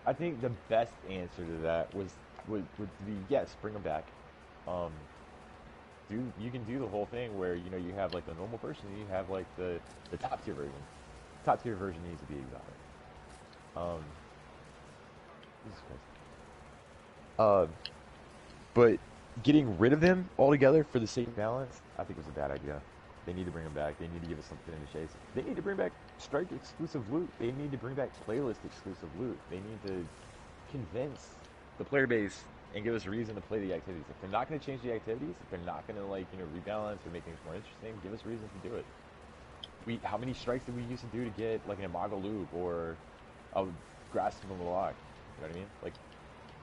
I think the best answer to that would be, yes, bring them back. You can do the whole thing where you have like the normal version, and you have like the top tier version. Top tier version needs to be exotic. Jesus Christ. But getting rid of them altogether for the sake of balance, I think was a bad idea. They need to bring them back. They need to give us something to chase. They need to bring back Strike exclusive loot. They need to bring back playlist exclusive loot. They need to convince the player base and give us a reason to play the activities. If they're not going to change the activities, if they're not going to rebalance or make things more interesting, give us reasons to do it. How many strikes did we used to do to get like an Imago loop or a Grasp of the Lock? You know what I mean? Like,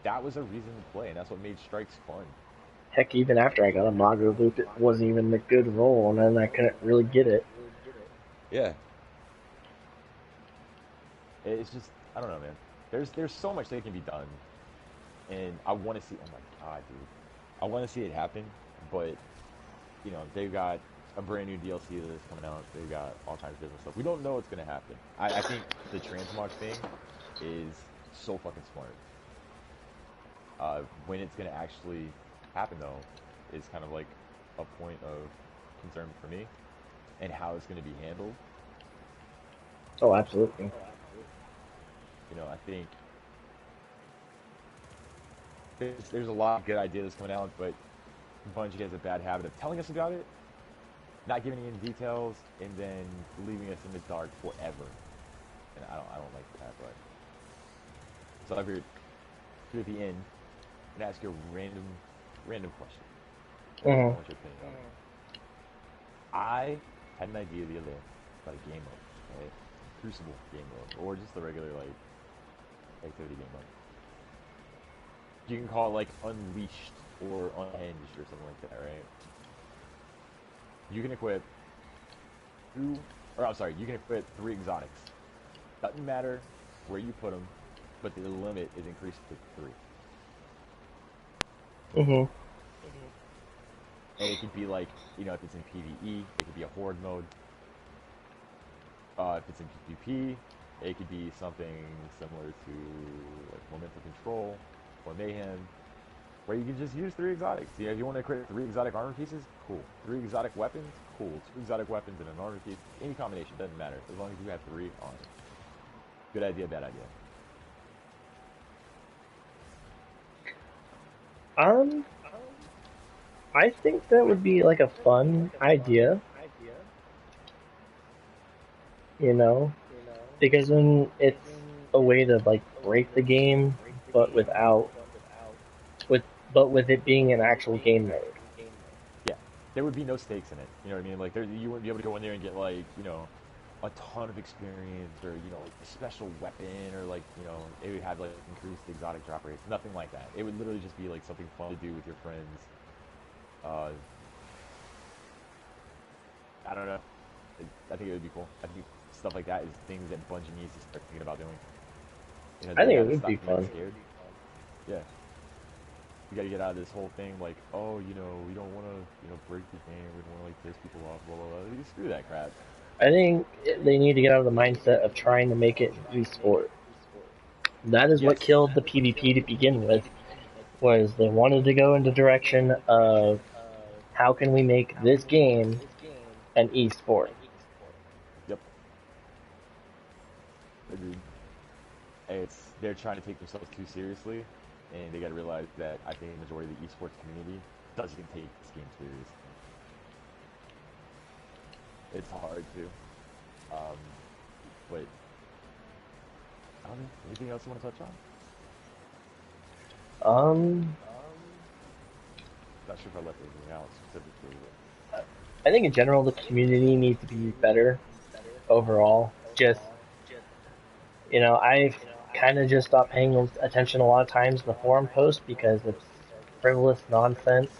that was a reason to play, and that's what made strikes fun. Heck, even after I got a Magro loop, it wasn't even a good roll, and then I couldn't really get it. Yeah. It's just, I don't know, man. There's so much that can be done, and I want to see. Oh my god, dude! I want to see it happen, but they've got a brand new DLC that is coming out. They've got all kinds of different stuff. We don't know what's gonna happen. I think the transmog thing is so fucking smart. When it's going to actually happen, though, is kind of like a point of concern for me, and how it's going to be handled. Oh, absolutely. I think there's a lot of good ideas coming out, but Bungie has a bad habit of telling us about it, not giving any details, and then leaving us in the dark forever. And I don't like that. But so if you're at the end, I'm gonna ask you a random question. I Mm-hmm. want your opinion on it. I had an idea the other day about a game mode, right? Crucible game mode, or just the regular like activity game mode. You can call it like Unleashed or Unhinged or something like that, right? You can equip you can equip 3 exotics. Doesn't matter where you put them, but the limit is increased to 3. Mm-hmm. And it could be like, if it's in PvE, it could be a horde mode. If it's in PvP, it could be something similar to like Momentum Control or Mayhem, where you can just use 3 exotics. If you want to create 3 exotic armor pieces, cool. 3 exotic weapons, cool. 2 exotic weapons and an armor piece, any combination, doesn't matter, as long as you have 3 on it. Good idea, bad idea. Um, I think that would be like a fun idea, you know, because then it's a way to like break the game, but with but with it being an actual game mode. Yeah, there would be no stakes in it. You know what I mean? Like, you wouldn't be able to go in there and get like, a ton of experience or like a special weapon or like it would have like increased exotic drop rates. Nothing like that. It would literally just be like something fun to do with your friends. Uh, I don't know. I think it would be cool. I think stuff like that is things that Bungie needs to start thinking about doing. I They think it gotta would stop be being fun. scared. Yeah, we gotta get out of this whole thing like, oh, we don't want to, break the game. We don't want to like piss people off. Blah blah blah. Screw that crap. I think they need to get out of the mindset of trying to make it an esport. That is what Yes. killed the PvP to begin with. Was they wanted to go in the direction of how can we make this game an esport? Yep. Agreed. They're trying to take themselves too seriously, and they got to realize that I think the majority of the esports community doesn't take this game seriously. It's hard to, but I don't know. Anything else you want to touch on? Um, Not sure if I left anything out specifically. I think in general the community needs to be better overall. Just I've kind of just stopped paying attention a lot of times in the forum posts because it's frivolous nonsense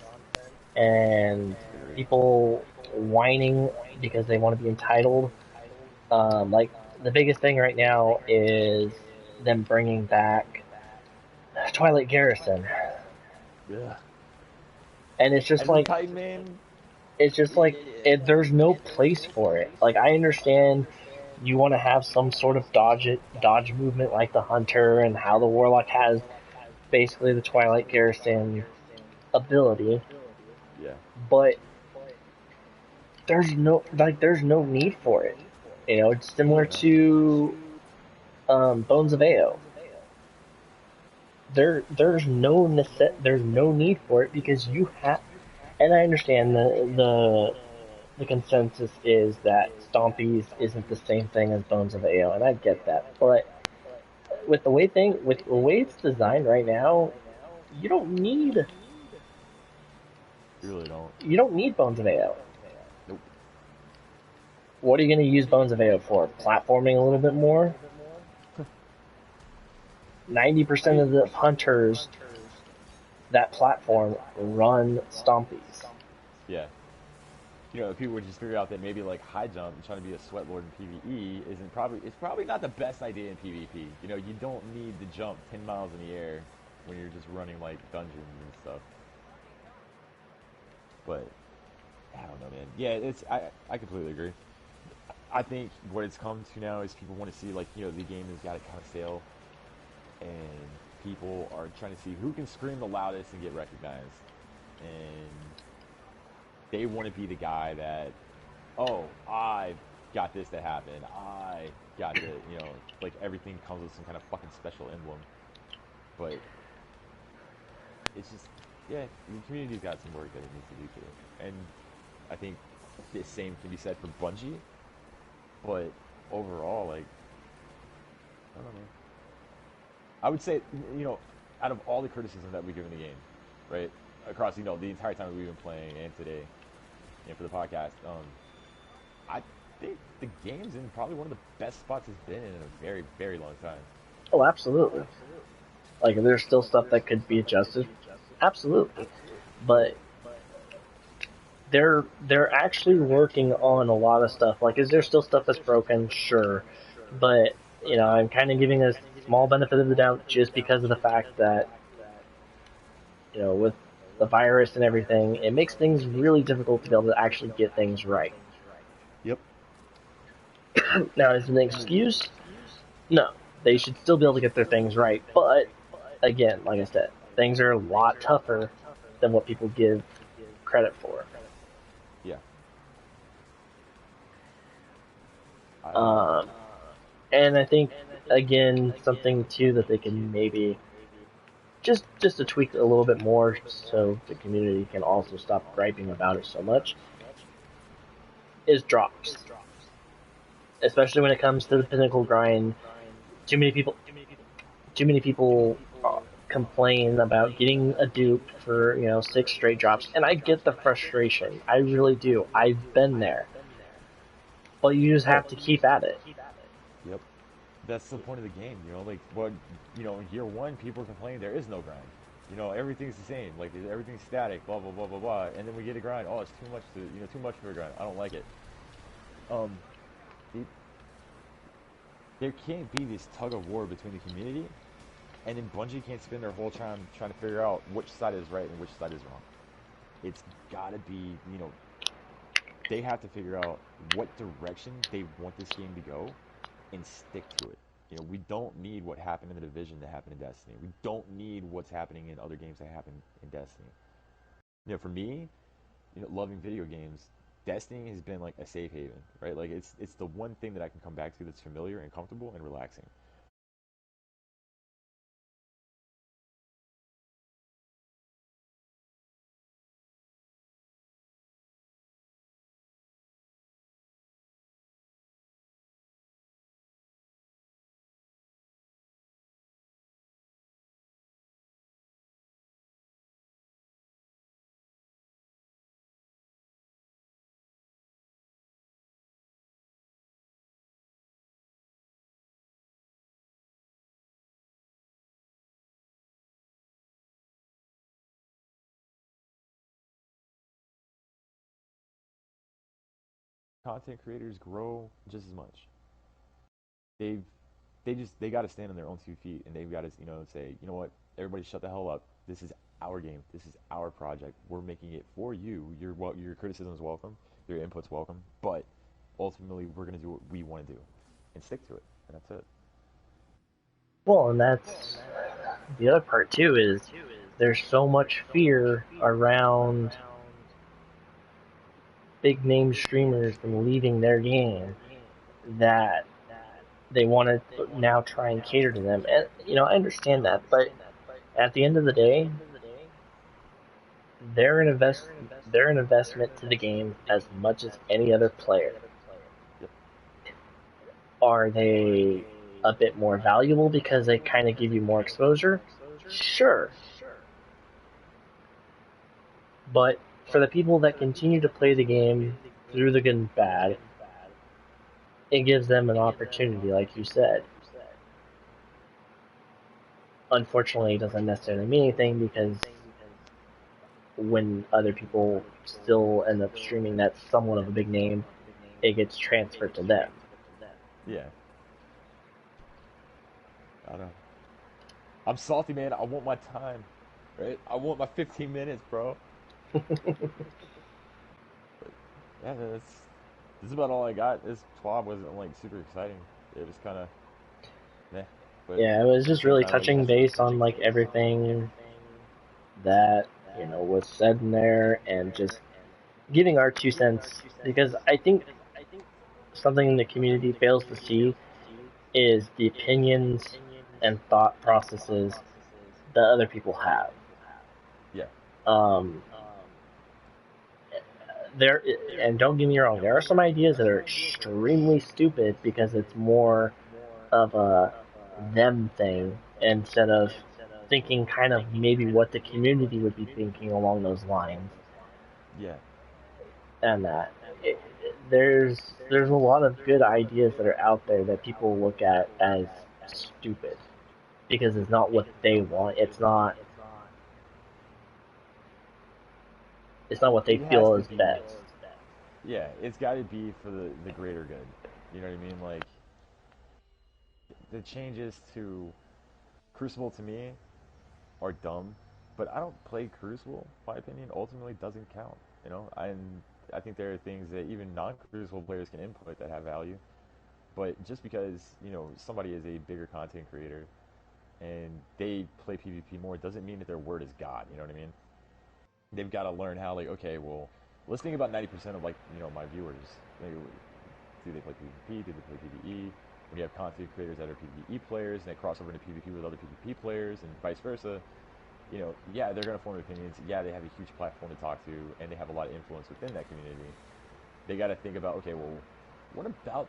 and Agreed. people whining because they want to be entitled. Like the biggest thing right now is them bringing back Twilight Garrison, Yeah. and it's just As a like Titan man, there's no place for it. Like I understand you want to have some sort of dodge movement like the Hunter and how the Warlock has basically the Twilight Garrison ability, yeah. but there's no need for it. It's similar No. to Bones of AO. There's no need for it because you have, and I understand the consensus is that Stompies isn't the same thing as Bones of AO, and I get that, but with the way it's designed right now, you don't need You really don't. Bones of AO. Nope. What are you going to use Bones of AO for? Platforming a little bit more? 90% of the hunters that platform run Stompies. Yeah. If people would just figure out that maybe like high jump and trying to be a sweat lord in PvE it's probably not the best idea in PvP. You don't need to jump 10 miles in the air when you're just running like dungeons and stuff. But I don't know, man. Yeah, I completely agree. I think what it's come to now is people want to see like the game has got it kind of stale, and people are trying to see who can scream the loudest and get recognized. And they want to be the guy that, oh, I got this to happen. I got the, like everything comes with some kind of fucking special emblem. But it's just, yeah, the community's got some work that it needs to do too. And I think the same can be said for Bungie. But overall, like, I don't know, man. I would say, out of all the criticism that we've given the game, right, across, the entire time that we've been playing and today, for the podcast, I think the game's in probably one of the best spots it's been in a very, very long time. Oh, absolutely. Like, if there's still stuff that could be adjusted, absolutely. But they're actually working on a lot of stuff. Like, is there still stuff that's broken? Sure. But, I'm kind of giving a small benefit of the doubt just because of the fact that, with the virus and everything, it makes things really difficult to be able to actually get things right. Yep. Now, is it an excuse? No. They should still be able to get their things right. But, again, like I said, things are a lot tougher than what people give credit for. Yeah. And I think, again, something too that they can maybe just to tweak a little bit more so the community can also stop griping about it so much is drops. Especially when it comes to the pinnacle grind, too many people complain about getting a dupe for 6 straight drops, and I get the frustration. I really do. I've been there. But you just have to keep at it. Yep. That's the point of the game, in year one, people are complaining there is no grind. Everything's the same, like everything's static, blah blah blah blah blah, and then we get a grind. Oh, it's too much too much for a grind. I don't like it. There can't be this tug of war between the community, and then Bungie can't spend their whole time trying to figure out which side is right and which side is wrong. It's gotta be, they have to figure out what direction they want this game to go and stick to it. We don't need what happened in the Division to happen in Destiny. We don't need what's happening in other games that happen in Destiny. For me, loving video games, Destiny has been like a safe haven, right? Like it's the one thing that I can come back to that's familiar and comfortable and relaxing. Content creators grow just as much. They've they got to stand on their own 2 feet, and they've got to say, what, everybody shut the hell up. This is our game. This is our project. We're making it for you. Your criticism is welcome. Your input's welcome. But ultimately, we're gonna do what we want to do, and stick to it. And that's it. Well, and that's the other part too, is there's so much fear around big name streamers from leaving their game that they want to now try and cater to them. And I understand that, but at the end of the day, they're an investment to the game as much as any other player. Are they a bit more valuable because they kind of give you more exposure? Sure. But for the people that continue to play the game through the good and bad, it gives them an opportunity, like you said. Unfortunately, it doesn't necessarily mean anything because when other people still end up streaming that's somewhat of a big name, it gets transferred to them. Yeah. I don't know. I'm salty, man. I want my time, right? I want my 15 minutes, bro. But yeah, this is about all I got. This TWAB wasn't like super exciting. It was kind of, meh. But Yeah, it was just really I like touching base on like everything that was said in there, and just giving our 2 cents, because I think something the community fails to see is the opinions and thought processes that other people have. yeah, Um, there, and don't get me wrong, there are some ideas that are extremely stupid because it's more of a them thing instead of thinking kind of maybe what the community would be thinking along those lines. yeah. And that there's a lot of good ideas that are out there that people look at as stupid because it's not what they want. It's not what they It has feel to is be. best. Yeah, it's got to be for the greater good. You know what I mean? Like the changes to Crucible to me are dumb, but I don't play Crucible. My opinion ultimately doesn't count. You know, I think there are things that even non-Crucible players can input that have value. But just because somebody is a bigger content creator and they play PvP more doesn't mean that their word is God. You know what I mean? They've got to learn how, like, okay, well, let's think about 90% of, like, my viewers. Like, do they play PvP? Do they play PvE? When you have content creators that are PvE players and they cross over into PvP with other PvP players and vice versa, yeah, they're going to form opinions. Yeah, they have a huge platform to talk to and they have a lot of influence within that community. They got to think about, okay, well, what about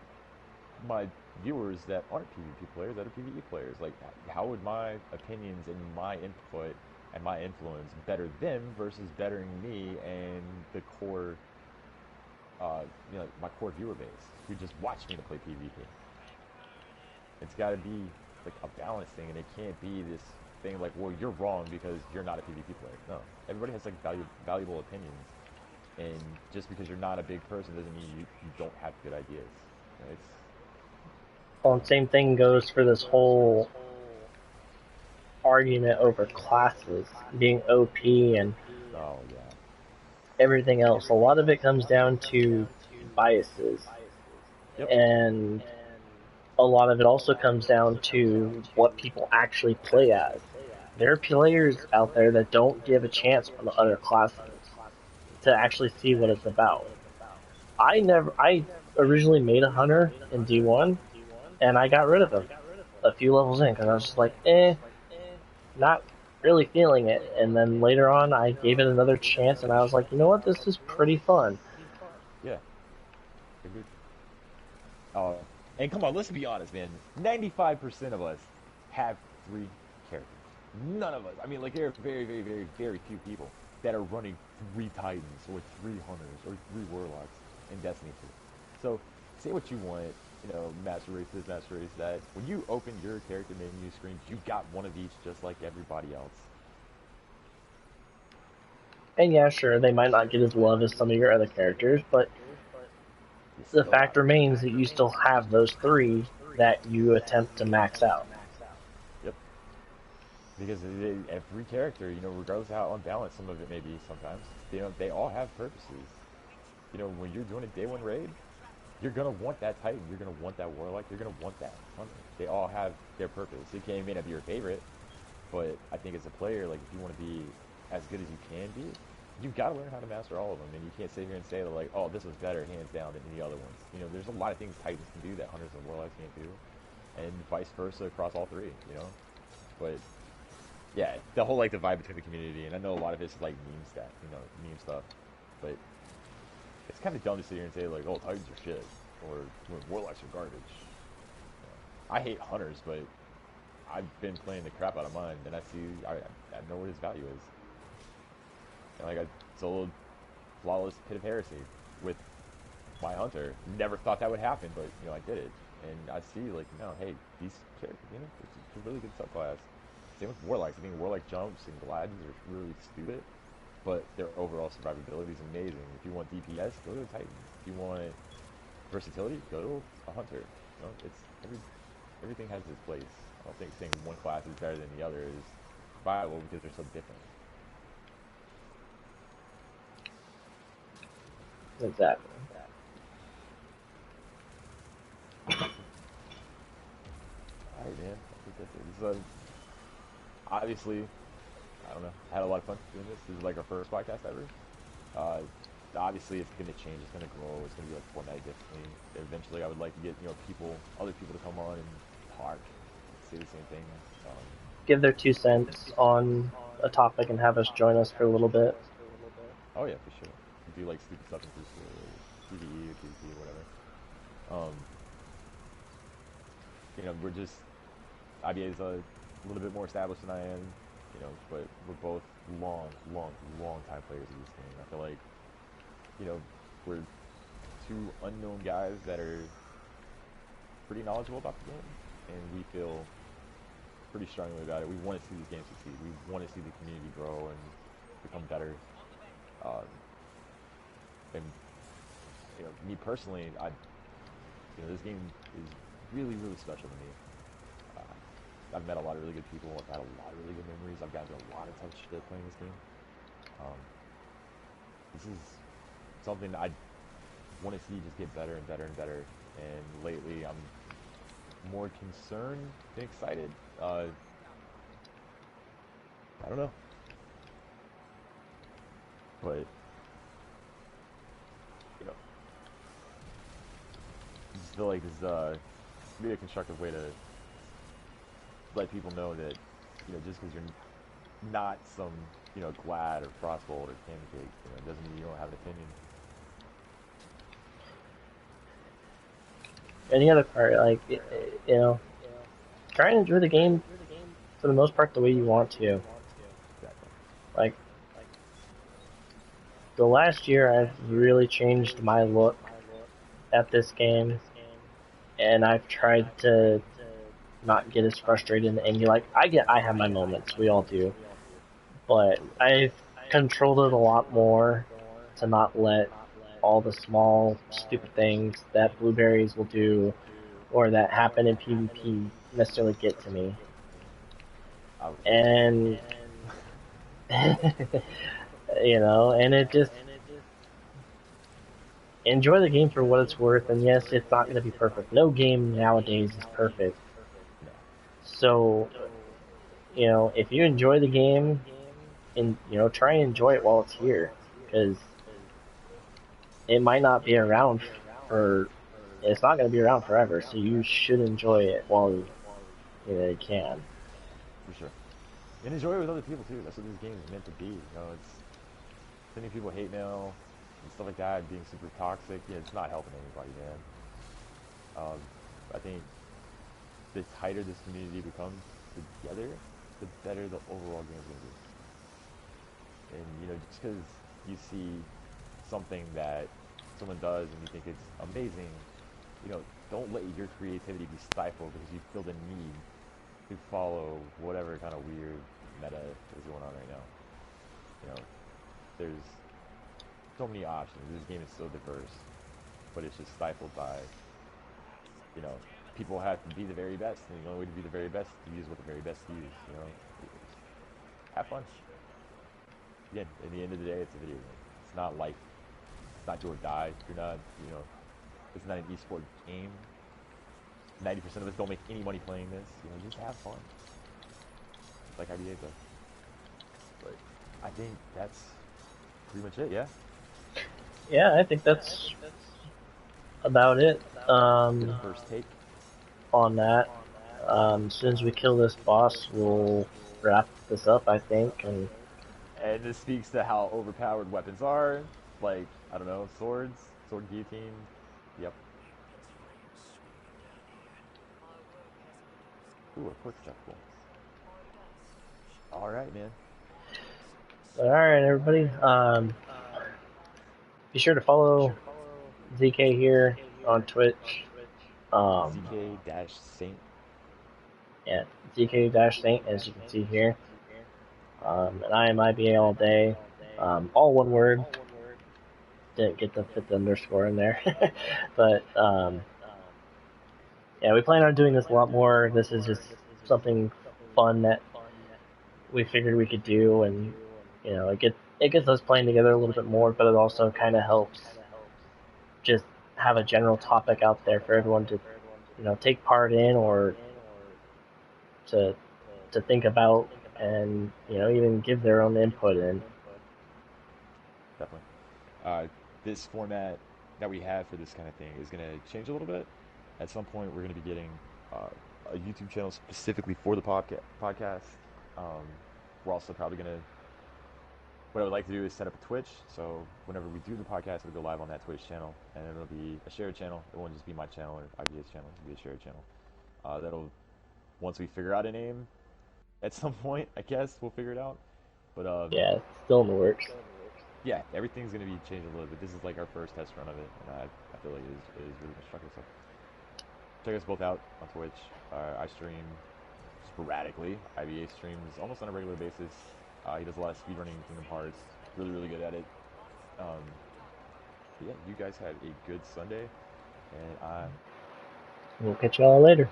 my viewers that aren't PvP players, that are PvE players? Like, how would my opinions and my input and my influence better them versus bettering me and the core, my core viewer base who just watch me to play PvP? It's got to be like a balance thing, and it can't be this thing like, well, you're wrong because you're not a PvP player. No, everybody has like valuable opinions, and just because you're not a big person doesn't mean you don't have good ideas. It's Well, and same thing goes for this whole argument over classes being OP and oh yeah, everything else. A lot of it comes down to biases, yep, and a lot of it also comes down to what people actually play as. There are players out there that don't give a chance on the other classes to actually see what it's about. I originally made a hunter in D1, and I got rid of him a few levels in because I was just like, not really feeling it. And then later on, I gave it another chance, and I was like, you know what, this is pretty fun. yeah. Agreed. Uh, and come on, let's be honest, man. 95% of us have 3 characters. None of us. I mean, like, there are very, very, very, very few people that are running 3 Titans or 3 Hunters or 3 Warlocks in Destiny 2. So, say what you want, Master Race this, Master Race that. When you open your character menu screen, you got one of each just like everybody else. And yeah, sure, they might not get as love as some of your other characters, but the fact remains that you still have those 3 that you attempt to max out. Yep. Because every character, regardless of how unbalanced some of it may be sometimes, they all have purposes. When you're doing a day 1 raid, you're going to want that Titan, you're going to want that Warlock, you're going to want that Hunter. They all have their purpose. It may not be your favorite, but I think as a player, like, if you want to be as good as you can be, you've got to learn how to master all of them, and you can't sit here and say that, like, oh, this was better hands down than any other ones. There's a lot of things Titans can do that Hunters and Warlocks can't do, and vice versa across all 3, But yeah, the whole like divide between the community, and I know a lot of it's like meme stuff, but it's kind of dumb to sit here and say like, oh, Titans are shit, or Warlocks are garbage. I hate Hunters, but I've been playing the crap out of mine, and I know what his value is. And like, I soloed Flawless Pit of Heresy with my Hunter. Never thought that would happen, but I did it, and I see like, hey, these characters, it's a really good subclass. Same with Warlocks. I think Warlock jumps and Gladens are really stupid, but their overall survivability is amazing. If you want DPS, go to a Titan. If you want versatility, go to a Hunter. It's everything has its place. I don't think saying one class is better than the other is viable because they're so different. Exactly. Alright, man. I think It's obviously, I don't know. I had a lot of fun doing this. This is like our first podcast ever. Obviously, it's going to change. It's going to grow. It's going to be like formatted differently. Eventually, I would like to get other people to come on and talk, say the same thing. Give their 2 cents on a topic and have us join us for a little bit. Oh yeah, for sure. You do like stupid stuff in PvE or PvP or whatever. We're just IBA is a little bit more established than I am, but we're both long time players of this game. I feel like, we're two unknown guys that are pretty knowledgeable about the game, and we feel pretty strongly about it. We want to see these games succeed. We want to see the community grow and become better. And me personally, this game is really special to me. I've met a lot of really good people. I've had a lot of really good memories. I've gotten a lot of touch to playing this game. This is something I want to see just get better and better and better. And lately, I'm more concerned than excited. I don't know, but I just feel like this is be a constructive way to let people know that just because you're not some Glad or Frostbolt or Candy Cake, doesn't mean you don't have an opinion. And the other part, like, try and enjoy the game for the most part the way you want to. Exactly. Like, the last year I've really changed my look at this game, and I've tried to not get as frustrated and angry. Like, I have my moments, we all do, but I've controlled it a lot more to not let all the small stupid things that blueberries will do or that happen in PvP necessarily get to me. And and it just enjoy the game for what it's worth. And yes, it's not going to be perfect. No game nowadays is perfect. So, if you enjoy the game, and try and enjoy it while it's here, because it might not be around it's not going to be around forever, so you should enjoy it while you can. For sure. And enjoy it with other people too. That's what this game is meant to be. It's so many people hate mail and stuff like that, being super toxic. Yeah, it's not helping anybody, man. I think the tighter this community becomes together, the better the overall game is going to be. And just because you see something that someone does and you think it's amazing, don't let your creativity be stifled because you feel the need to follow whatever kind of weird meta is going on right now. There's so many options. This game is so diverse, but it's just stifled by, people have to be the very best, and the only way to be the very best is to use what the very best use. Have fun. Again, at the end of the day, it's a video game. It's not life. It's not do or die. You're not, it's not an esport game. 90% of us don't make any money playing this. Just have fun. It's like IBA does. But I think that's pretty much it, yeah? Yeah, I think that's about it. First take. On that. As soon as we kill this boss, we'll wrap this up, I think, and this speaks to how overpowered weapons are. Like, I don't know, sword guillotine. Yep. Ooh, a quick checkpoint. Alright, man. Alright, everybody. Be sure to follow ZK here on Twitch. ZK-Saint. Yeah, ZK-Saint, as you can see here. And I am IBA all day. All one word. Didn't get to fit the underscore in there. But, yeah, we plan on doing this a lot more. This is just something fun that we figured we could do, and, it gets us playing together a little bit more, but it also kind of helps just have a general topic out there for everyone to, take part in or to think about and even give their own input in. Definitely. This format that we have for this kind of thing is going to change a little bit. At some point, we're going to be getting a YouTube channel specifically for the podcast. We're also probably going to. What I would like to do is set up a Twitch, so whenever we do the podcast, it'll go live on that Twitch channel, and it'll be a shared channel. It won't just be my channel or IBA's channel; it'll be a shared channel. Once we figure out a name, at some point, I guess we'll figure it out. But Yeah, it's still in the works. yeah, everything's gonna be changed a little bit. This is like our first test run of it, and I feel like it is really constructive. So check us both out on Twitch. I stream sporadically. IBA streams almost on a regular basis. He does a lot of speedrunning Kingdom Hearts. Really, really good at it. Yeah, you guys have a good Sunday, and We'll catch y'all later.